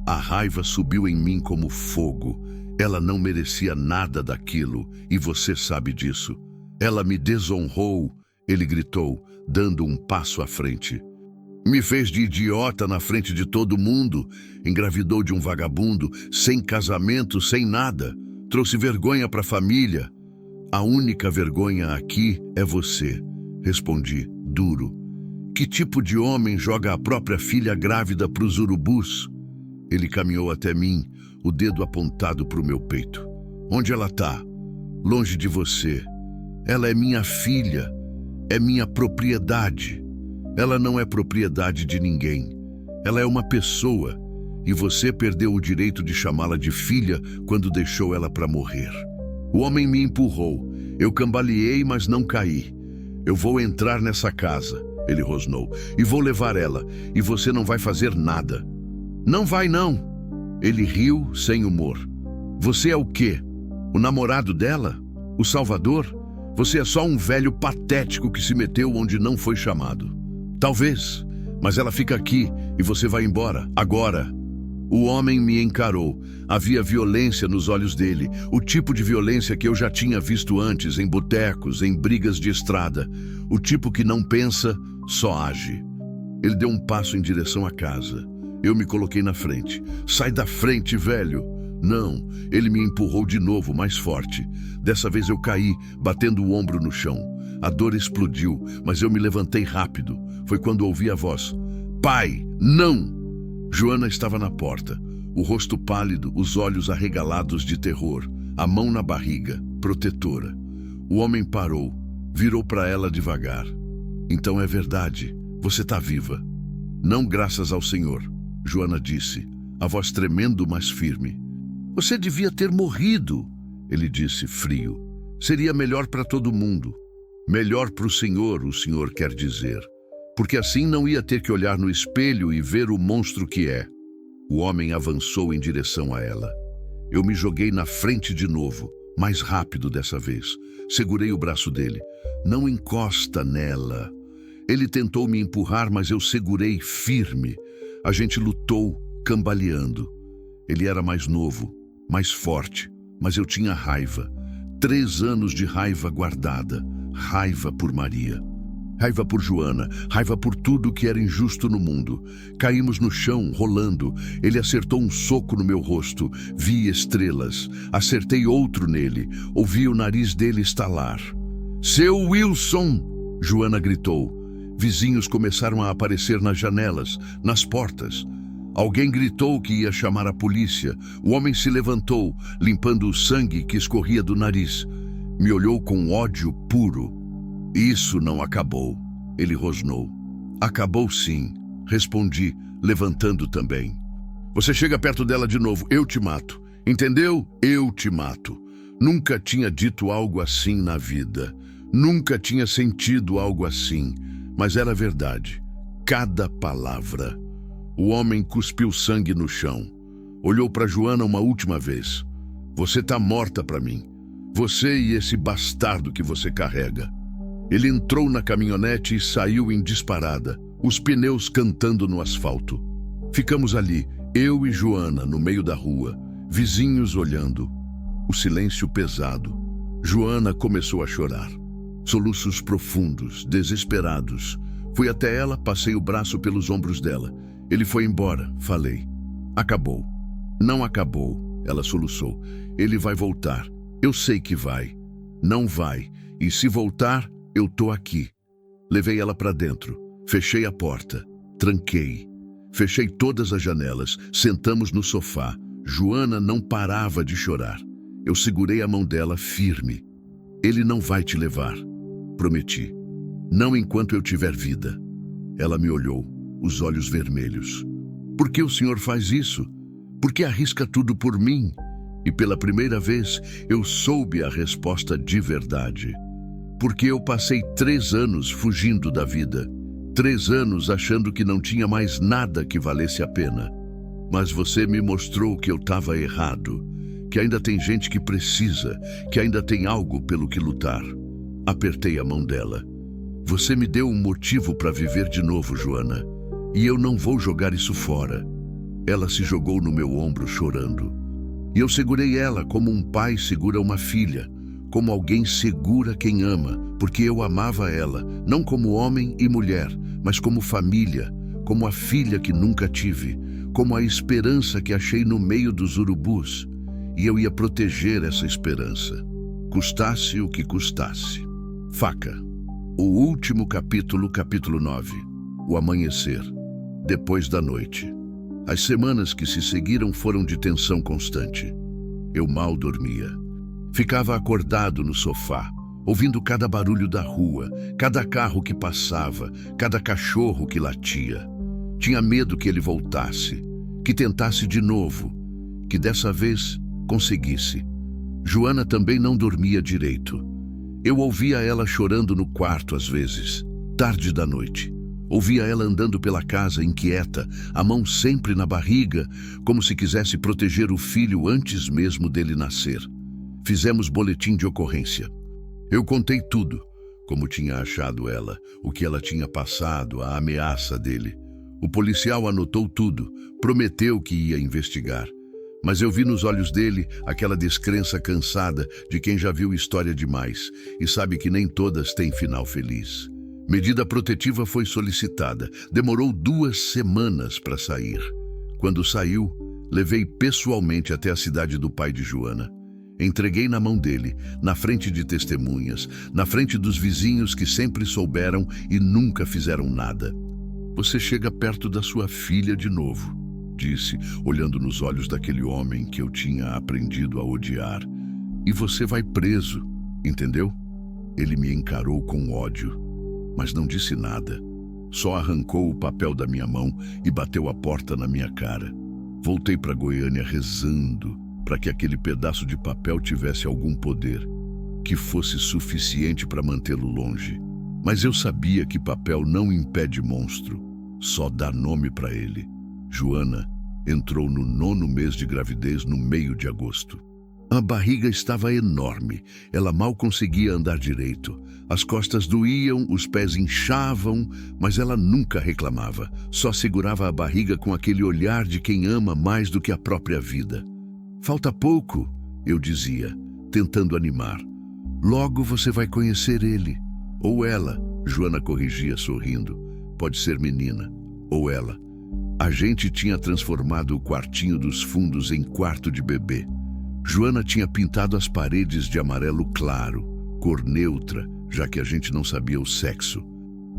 A raiva subiu em mim como fogo. Ela não merecia nada daquilo, e você sabe disso. Ela me desonrou, ele gritou, dando um passo à frente. Me fez de idiota na frente de todo mundo, engravidou de um vagabundo, sem casamento, sem nada. Trouxe vergonha para a família. A única vergonha aqui é você, respondi, duro. Que tipo de homem joga a própria filha grávida para os urubus? Ele caminhou até mim, o dedo apontado para o meu peito. Onde ela está? Longe de você. Ela é minha filha, é minha propriedade. Ela não é propriedade de ninguém. Ela é uma pessoa, e você perdeu o direito de chamá-la de filha quando deixou ela para morrer. O homem me empurrou. Eu cambaleei, mas não caí. Eu vou entrar nessa casa, ele rosnou, e vou levar ela, e você não vai fazer nada. Não vai, não. Ele riu sem humor. Você é o quê? O namorado dela? O salvador? Você é só um velho patético que se meteu onde não foi chamado. Talvez, mas ela fica aqui e você vai embora, agora. O homem me encarou. Havia violência nos olhos dele, o tipo de violência que eu já tinha visto antes em botecos, em brigas de estrada. O tipo que não pensa, só age. Ele deu um passo em direção à casa. Eu me coloquei na frente. Sai da frente, velho! Não, ele me empurrou de novo, mais forte. Dessa vez eu caí, batendo o ombro no chão. A dor explodiu, mas eu me levantei rápido. Foi quando ouvi a voz. Pai, não! Joana estava na porta, o rosto pálido, os olhos arregalados de terror, a mão na barriga, protetora. O homem parou, virou para ela devagar. Então é verdade, você está viva. Não graças ao Senhor, Joana disse, a voz tremendo, mas firme. Você devia ter morrido, ele disse, frio. Seria melhor para todo mundo. Melhor para o Senhor quer dizer. Porque assim não ia ter que olhar no espelho e ver o monstro que é. O homem avançou em direção a ela. Eu me joguei na frente de novo, mais rápido dessa vez. Segurei o braço dele. Não encosta nela. Ele tentou me empurrar, mas eu segurei firme. A gente lutou, cambaleando. Ele era mais novo, mais forte, mas eu tinha raiva. 3 anos de raiva guardada. Raiva por Maria. Raiva por Joana, raiva por tudo que era injusto no mundo. Caímos no chão, rolando. Ele acertou um soco no meu rosto. Vi estrelas. Acertei outro nele. Ouvi o nariz dele estalar. Seu Wilson! Joana gritou. Vizinhos começaram a aparecer nas janelas, nas portas. Alguém gritou que ia chamar a polícia. O homem se levantou, limpando o sangue que escorria do nariz. Me olhou com ódio puro. Isso não acabou, ele rosnou. Acabou sim, respondi, levantando também. Você chega perto dela de novo, eu te mato. Entendeu? Eu te mato. Nunca tinha dito algo assim na vida. Nunca tinha sentido algo assim. Mas era verdade. Cada palavra. O homem cuspiu sangue no chão. Olhou para Joana uma última vez. Você tá morta para mim. Você e esse bastardo que você carrega. Ele entrou na caminhonete e saiu em disparada, os pneus cantando no asfalto. Ficamos ali, eu e Joana, no meio da rua, vizinhos olhando. O silêncio pesado. Joana começou a chorar. Soluços profundos, desesperados. Fui até ela, passei o braço pelos ombros dela. Ele foi embora, falei. Acabou. Não acabou, ela soluçou. Ele vai voltar. Eu sei que vai. Não vai. E se voltar, eu tô aqui. Levei ela para dentro. Fechei a porta. Tranquei. Fechei todas as janelas. Sentamos no sofá. Joana não parava de chorar. Eu segurei a mão dela firme. Ele não vai te levar. Prometi. Não enquanto eu tiver vida. Ela me olhou, os olhos vermelhos. Por que o senhor faz isso? Por que arrisca tudo por mim? E pela primeira vez eu soube a resposta de verdade. Porque eu passei 3 anos fugindo da vida. 3 anos achando que não tinha mais nada que valesse a pena. Mas você me mostrou que eu estava errado, que ainda tem gente que precisa, que ainda tem algo pelo que lutar. Apertei a mão dela. Você me deu um motivo para viver de novo, Joana, e eu não vou jogar isso fora. Ela se jogou no meu ombro chorando. E eu segurei ela como um pai segura uma filha, como alguém segura quem ama, porque eu amava ela, não como homem e mulher, mas como família, como a filha que nunca tive, como a esperança que achei no meio dos urubus. E eu ia proteger essa esperança, custasse o que custasse. Faca. O último capítulo, capítulo 9. O amanhecer. Depois da noite. As semanas que se seguiram foram de tensão constante. Eu mal dormia. Ficava acordado no sofá, ouvindo cada barulho da rua, cada carro que passava, cada cachorro que latia. Tinha medo que ele voltasse, que tentasse de novo, que dessa vez conseguisse. Joana também não dormia direito. Eu ouvia ela chorando no quarto às vezes, tarde da noite. Ouvia ela andando pela casa inquieta, a mão sempre na barriga, como se quisesse proteger o filho antes mesmo dele nascer. Fizemos boletim de ocorrência. Eu contei tudo, como tinha achado ela, o que ela tinha passado, a ameaça dele. O policial anotou tudo, prometeu que ia investigar. Mas eu vi nos olhos dele aquela descrença cansada de quem já viu história demais e sabe que nem todas têm final feliz. Medida protetiva foi solicitada. Demorou 2 semanas para sair. Quando saiu, levei pessoalmente até a cidade do pai de Joana. Entreguei na mão dele, na frente de testemunhas, na frente dos vizinhos que sempre souberam e nunca fizeram nada. Você chega perto da sua filha de novo, disse, olhando nos olhos daquele homem que eu tinha aprendido a odiar. E você vai preso, entendeu? Ele me encarou com ódio, mas não disse nada. Só arrancou o papel da minha mão e bateu a porta na minha cara. Voltei para Goiânia rezando para que aquele pedaço de papel tivesse algum poder, que fosse suficiente para mantê-lo longe. Mas eu sabia que papel não impede monstro, só dá nome para ele. Joana entrou no 9º mês de gravidez no meio de agosto. A barriga estava enorme, ela mal conseguia andar direito. As costas doíam, os pés inchavam, mas ela nunca reclamava. Só segurava a barriga com aquele olhar de quem ama mais do que a própria vida. Falta pouco, eu dizia, tentando animar. Logo você vai conhecer ele. Ou ela, Joana corrigia sorrindo. Pode ser menina. Ou ela. A gente tinha transformado o quartinho dos fundos em quarto de bebê. Joana tinha pintado as paredes de amarelo claro, cor neutra, já que a gente não sabia o sexo.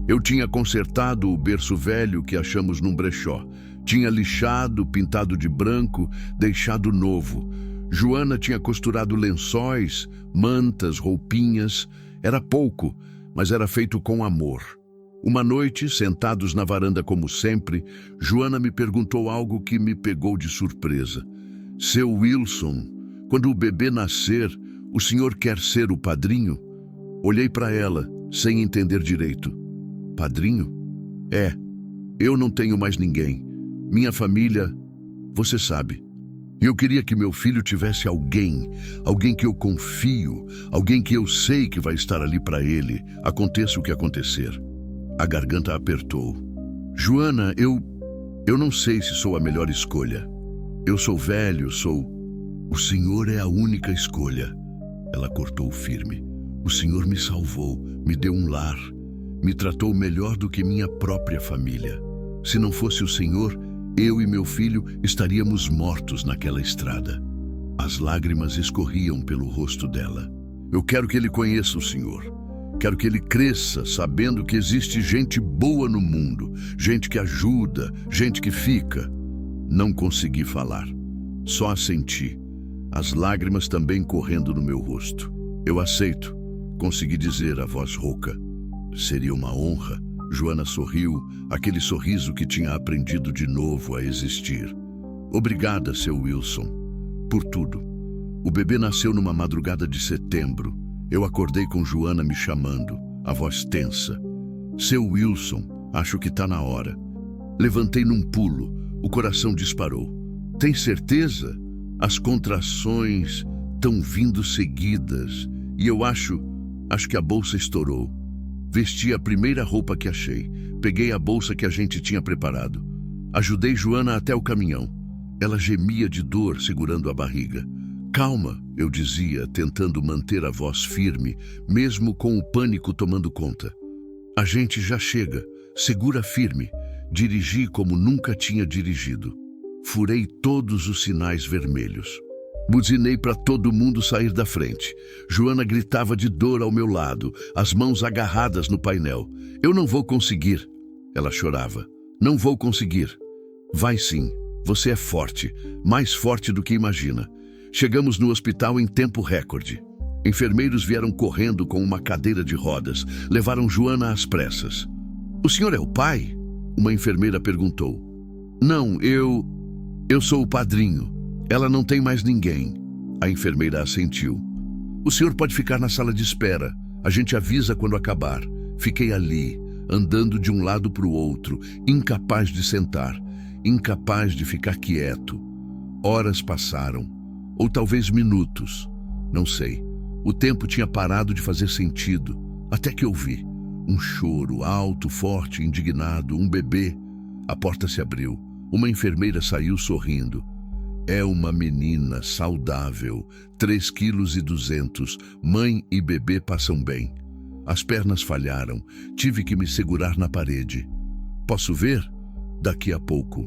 Eu tinha consertado o berço velho que achamos num brechó. Tinha lixado, pintado de branco, deixado novo. Joana tinha costurado lençóis, mantas, roupinhas. Era pouco, mas era feito com amor. Uma noite, sentados na varanda como sempre, Joana me perguntou algo que me pegou de surpresa. Seu Wilson, quando o bebê nascer, o senhor quer ser o padrinho? Olhei para ela, sem entender direito. Padrinho? É, eu não tenho mais ninguém. Minha família, você sabe. Eu queria que meu filho tivesse alguém que eu confio, alguém que eu sei que vai estar ali para ele, aconteça o que acontecer. A garganta apertou. Joana, eu não sei se sou a melhor escolha. Eu sou velho, O senhor é a única escolha. Ela cortou firme. O senhor me salvou, me deu um lar, me tratou melhor do que minha própria família. Se não fosse o senhor, eu e meu filho estaríamos mortos naquela estrada. As lágrimas escorriam pelo rosto dela. Eu quero que ele conheça o senhor. Quero que ele cresça sabendo que existe gente boa no mundo, gente que ajuda, gente que fica. Não consegui falar, só assenti. As lágrimas também correndo no meu rosto. Eu aceito, consegui dizer a voz rouca. Seria uma honra. Joana sorriu, aquele sorriso que tinha aprendido de novo a existir. Obrigada, seu Wilson, por tudo. O bebê nasceu numa madrugada de setembro. Eu acordei com Joana me chamando, a voz tensa. Seu Wilson, Acho que tá na hora. Levantei num pulo. O coração disparou. Tem certeza? As contrações estão vindo seguidas. E eu acho que a bolsa estourou. Vesti a primeira roupa que achei. Peguei a bolsa que a gente tinha preparado. Ajudei Joana até o caminhão. Ela gemia de dor, segurando a barriga. Calma, eu dizia, tentando manter a voz firme, mesmo com o pânico tomando conta. A gente já chega. Segura firme. Dirigi como nunca tinha dirigido. Furei todos os sinais vermelhos. Buzinei para todo mundo sair da frente. Joana gritava de dor ao meu lado, as mãos agarradas no painel. Eu não vou conseguir. Ela chorava. Não vou conseguir. Vai sim. Você é forte. Mais forte do que imagina. Chegamos no hospital em tempo recorde. Enfermeiros vieram correndo com uma cadeira de rodas. Levaram Joana às pressas. O senhor é o pai? Uma enfermeira perguntou. Não, eu sou o padrinho. Ela não tem mais ninguém. A enfermeira assentiu. O senhor pode ficar na sala de espera. A gente avisa quando acabar. Fiquei ali, andando de um lado para o outro, incapaz de sentar, incapaz de ficar quieto. Horas passaram, ou talvez minutos. Não sei. O tempo tinha parado de fazer sentido, até que ouvi. Um choro alto, forte, indignado, um bebê. A porta se abriu. Uma enfermeira saiu sorrindo. É uma menina saudável, 3,2 kg. Mãe e bebê passam bem. As pernas falharam. Tive que me segurar na parede. Posso ver? Daqui a pouco.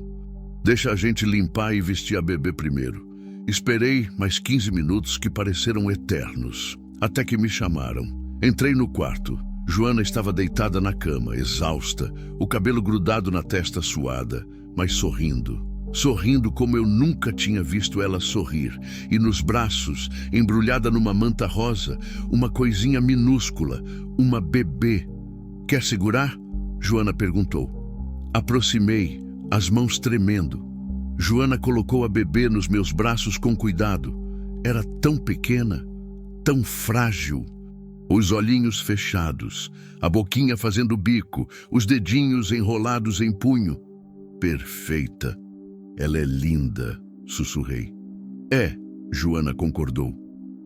Deixa a gente limpar e vestir a bebê primeiro. Esperei mais 15 minutos que pareceram eternos, até que me chamaram. Entrei no quarto. Joana estava deitada na cama, exausta, o cabelo grudado na testa suada, mas sorrindo. Sorrindo como eu nunca tinha visto ela sorrir. E nos braços, embrulhada numa manta rosa, uma coisinha minúscula, uma bebê. Quer segurar? Joana perguntou. Aproximei, as mãos tremendo. Joana colocou a bebê nos meus braços com cuidado. Era tão pequena, tão frágil. Os olhinhos fechados, a boquinha fazendo bico, os dedinhos enrolados em punho. Perfeita. Ela é linda, sussurrei. É, Joana concordou.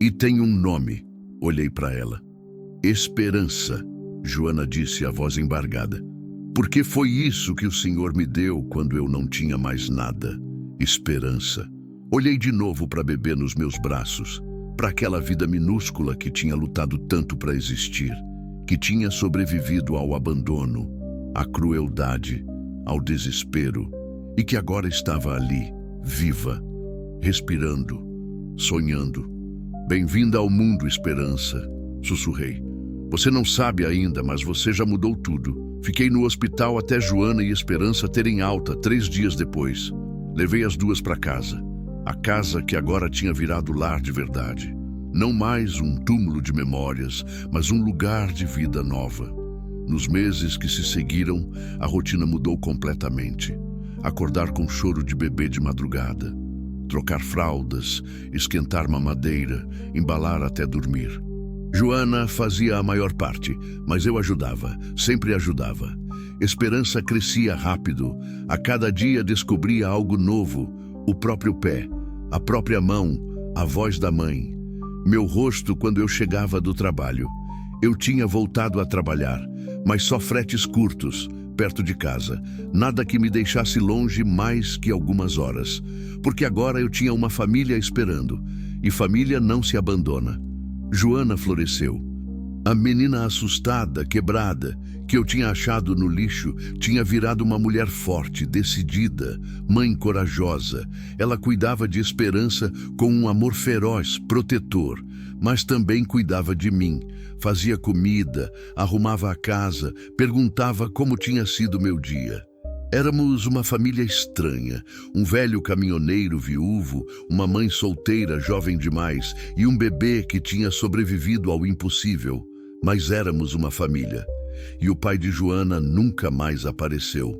E tem um nome. Olhei para ela. Esperança, Joana disse, a voz embargada. Porque foi isso que o Senhor me deu quando eu não tinha mais nada. Esperança. Olhei de novo para a bebê nos meus braços, para aquela vida minúscula que tinha lutado tanto para existir, que tinha sobrevivido ao abandono, à crueldade, ao desespero, e que agora estava ali, viva, respirando, sonhando. Bem-vinda ao mundo, Esperança, sussurrei. Você não sabe ainda, mas você já mudou tudo. Fiquei no hospital até Joana e Esperança terem alta 3 dias depois. Levei as duas para casa. A casa que agora tinha virado lar de verdade. Não mais um túmulo de memórias, mas um lugar de vida nova. Nos meses que se seguiram, a rotina mudou completamente. Acordar com choro de bebê de madrugada. Trocar fraldas, esquentar mamadeira, embalar até dormir. Joana fazia a maior parte, mas eu ajudava, sempre ajudava. Esperança crescia rápido. A cada dia descobria algo novo. O próprio pé, a própria mão, a voz da mãe. Meu rosto quando eu chegava do trabalho. Eu tinha voltado a trabalhar, mas só fretes curtos, perto de casa. Nada que me deixasse longe mais que algumas horas. Porque agora eu tinha uma família esperando. E família não se abandona. Joana floresceu. A menina assustada, quebrada, que eu tinha achado no lixo, tinha virado uma mulher forte, decidida, mãe corajosa. Ela cuidava de Esperança com um amor feroz, protetor, mas também cuidava de mim. Fazia comida, arrumava a casa, perguntava como tinha sido meu dia. Éramos uma família estranha, um velho caminhoneiro viúvo, uma mãe solteira jovem demais e um bebê que tinha sobrevivido ao impossível. Mas éramos uma família. E o pai de Joana nunca mais apareceu.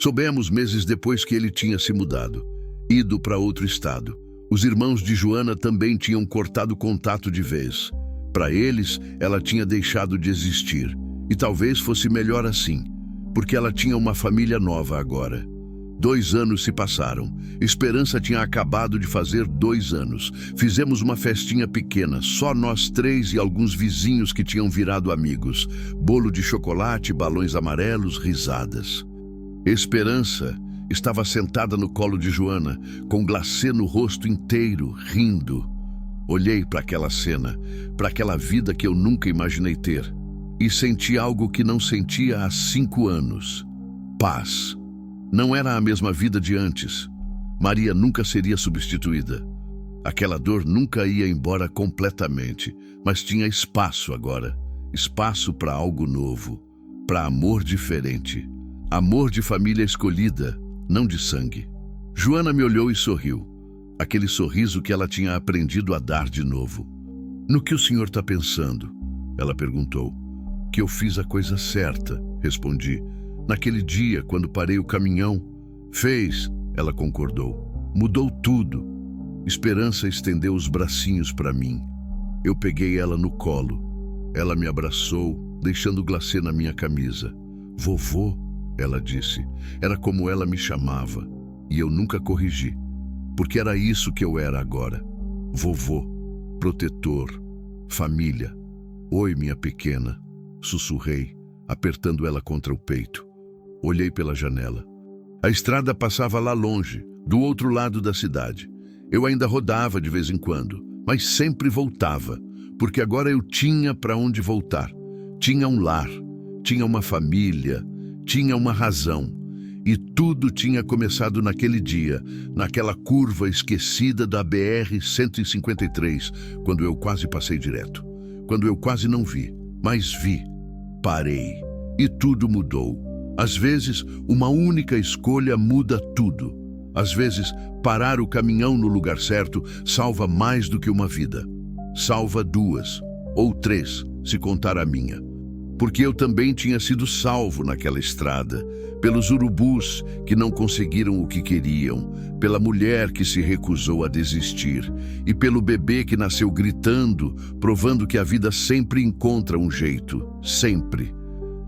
Soubemos meses depois que ele tinha se mudado, ido para outro estado. Os irmãos de Joana também tinham cortado contato de vez. Para eles, ela tinha deixado de existir. E talvez fosse melhor assim. porque ela tinha uma família nova agora. 2 anos se passaram. Esperança tinha acabado de fazer 2 anos. Fizemos uma festinha pequena, só nós 3 e alguns vizinhos que tinham virado amigos. Bolo de chocolate, balões amarelos, risadas. Esperança estava sentada no colo de Joana, com glacê no rosto inteiro, rindo. Olhei para aquela cena, para aquela vida que eu nunca imaginei ter, e senti algo que não sentia há 5 anos. Paz. Não era a mesma vida de antes. Maria nunca seria substituída. Aquela dor nunca ia embora completamente, mas tinha espaço agora. Espaço para algo novo, para amor diferente. Amor de família escolhida, não de sangue. Joana me olhou e sorriu. Aquele sorriso que ela tinha aprendido a dar de novo. "No que o senhor está pensando?" Ela perguntou. "Que eu fiz a coisa certa", respondi. "Naquele dia, quando parei o caminhão." "Fez", ela concordou. "Mudou tudo." Esperança estendeu os bracinhos para mim. Eu peguei ela no colo. Ela me abraçou, deixando glacê na minha camisa. "Vovô", ela disse. Era como ela me chamava. E eu nunca corrigi, porque era isso que eu era agora. Vovô, protetor, família. "Oi, minha pequena", sussurrei, apertando ela contra o peito. Olhei pela janela. A estrada passava lá longe, do outro lado da cidade. Eu ainda rodava de vez em quando, mas sempre voltava, porque agora eu tinha para onde voltar. Tinha um lar, tinha uma família, tinha uma razão. E tudo tinha começado naquele dia, naquela curva esquecida da BR-153, quando eu quase passei direto. Quando eu quase não vi, mas vi. Parei. E tudo mudou. Às vezes, uma única escolha muda tudo. Às vezes, parar o caminhão no lugar certo salva mais do que uma vida. Salva 2 ou 3, se contar a minha. Porque eu também tinha sido salvo naquela estrada, pelos urubus que não conseguiram o que queriam, pela mulher que se recusou a desistir e pelo bebê que nasceu gritando, provando que a vida sempre encontra um jeito, sempre.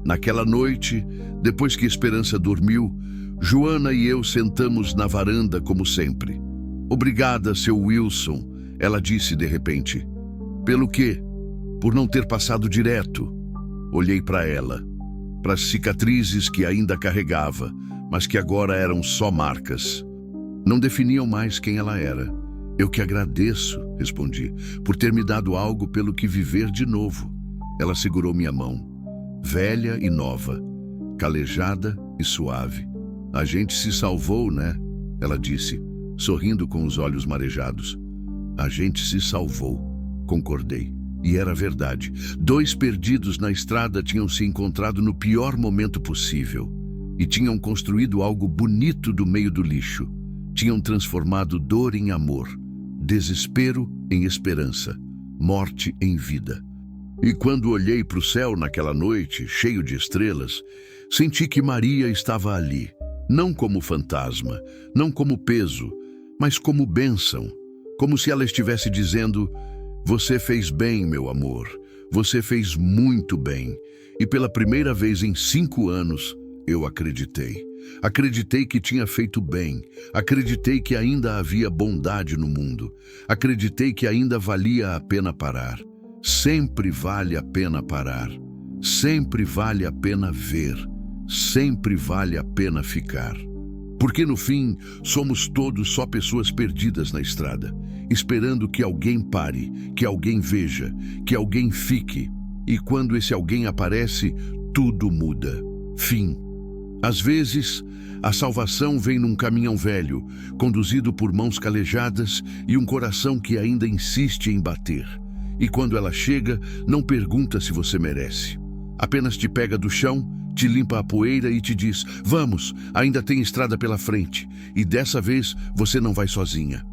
Naquela noite, depois que Esperança dormiu, Joana e eu sentamos na varanda como sempre. "Obrigada, seu Wilson", ela disse de repente. "Pelo quê?" "Por não ter passado direto." Olhei para ela, para as cicatrizes que ainda carregava, mas que agora eram só marcas. Não definiam mais quem ela era. "Eu que agradeço", respondi, "por ter me dado algo pelo que viver de novo." Ela segurou minha mão. Velha e nova, calejada e suave. "A gente se salvou, né?" ela disse, sorrindo com os olhos marejados. "A gente se salvou", concordei. E era verdade. 2 perdidos na estrada tinham se encontrado no pior momento possível. E tinham construído algo bonito do meio do lixo. Tinham transformado dor em amor, desespero em esperança, morte em vida. E quando olhei para o céu naquela noite, cheio de estrelas, senti que Maria estava ali, não como fantasma, não como peso, mas como bênção, como se ela estivesse dizendo: "Você fez bem, meu amor, você fez muito bem." E pela primeira vez em 5 anos, eu acreditei. Acreditei que tinha feito bem, acreditei que ainda havia bondade no mundo, acreditei que ainda valia a pena parar. Sempre vale a pena parar, sempre vale a pena ver, sempre vale a pena ficar. Porque no fim, somos todos só pessoas perdidas na estrada, esperando que alguém pare, que alguém veja, que alguém fique. E quando esse alguém aparece, tudo muda. Fim. Às vezes, a salvação vem num caminhão velho, conduzido por mãos calejadas e um coração que ainda insiste em bater. E quando ela chega, não pergunta se você merece. Apenas te pega do chão, te limpa a poeira e te diz: "Vamos, ainda tem estrada pela frente. E dessa vez você não vai sozinha."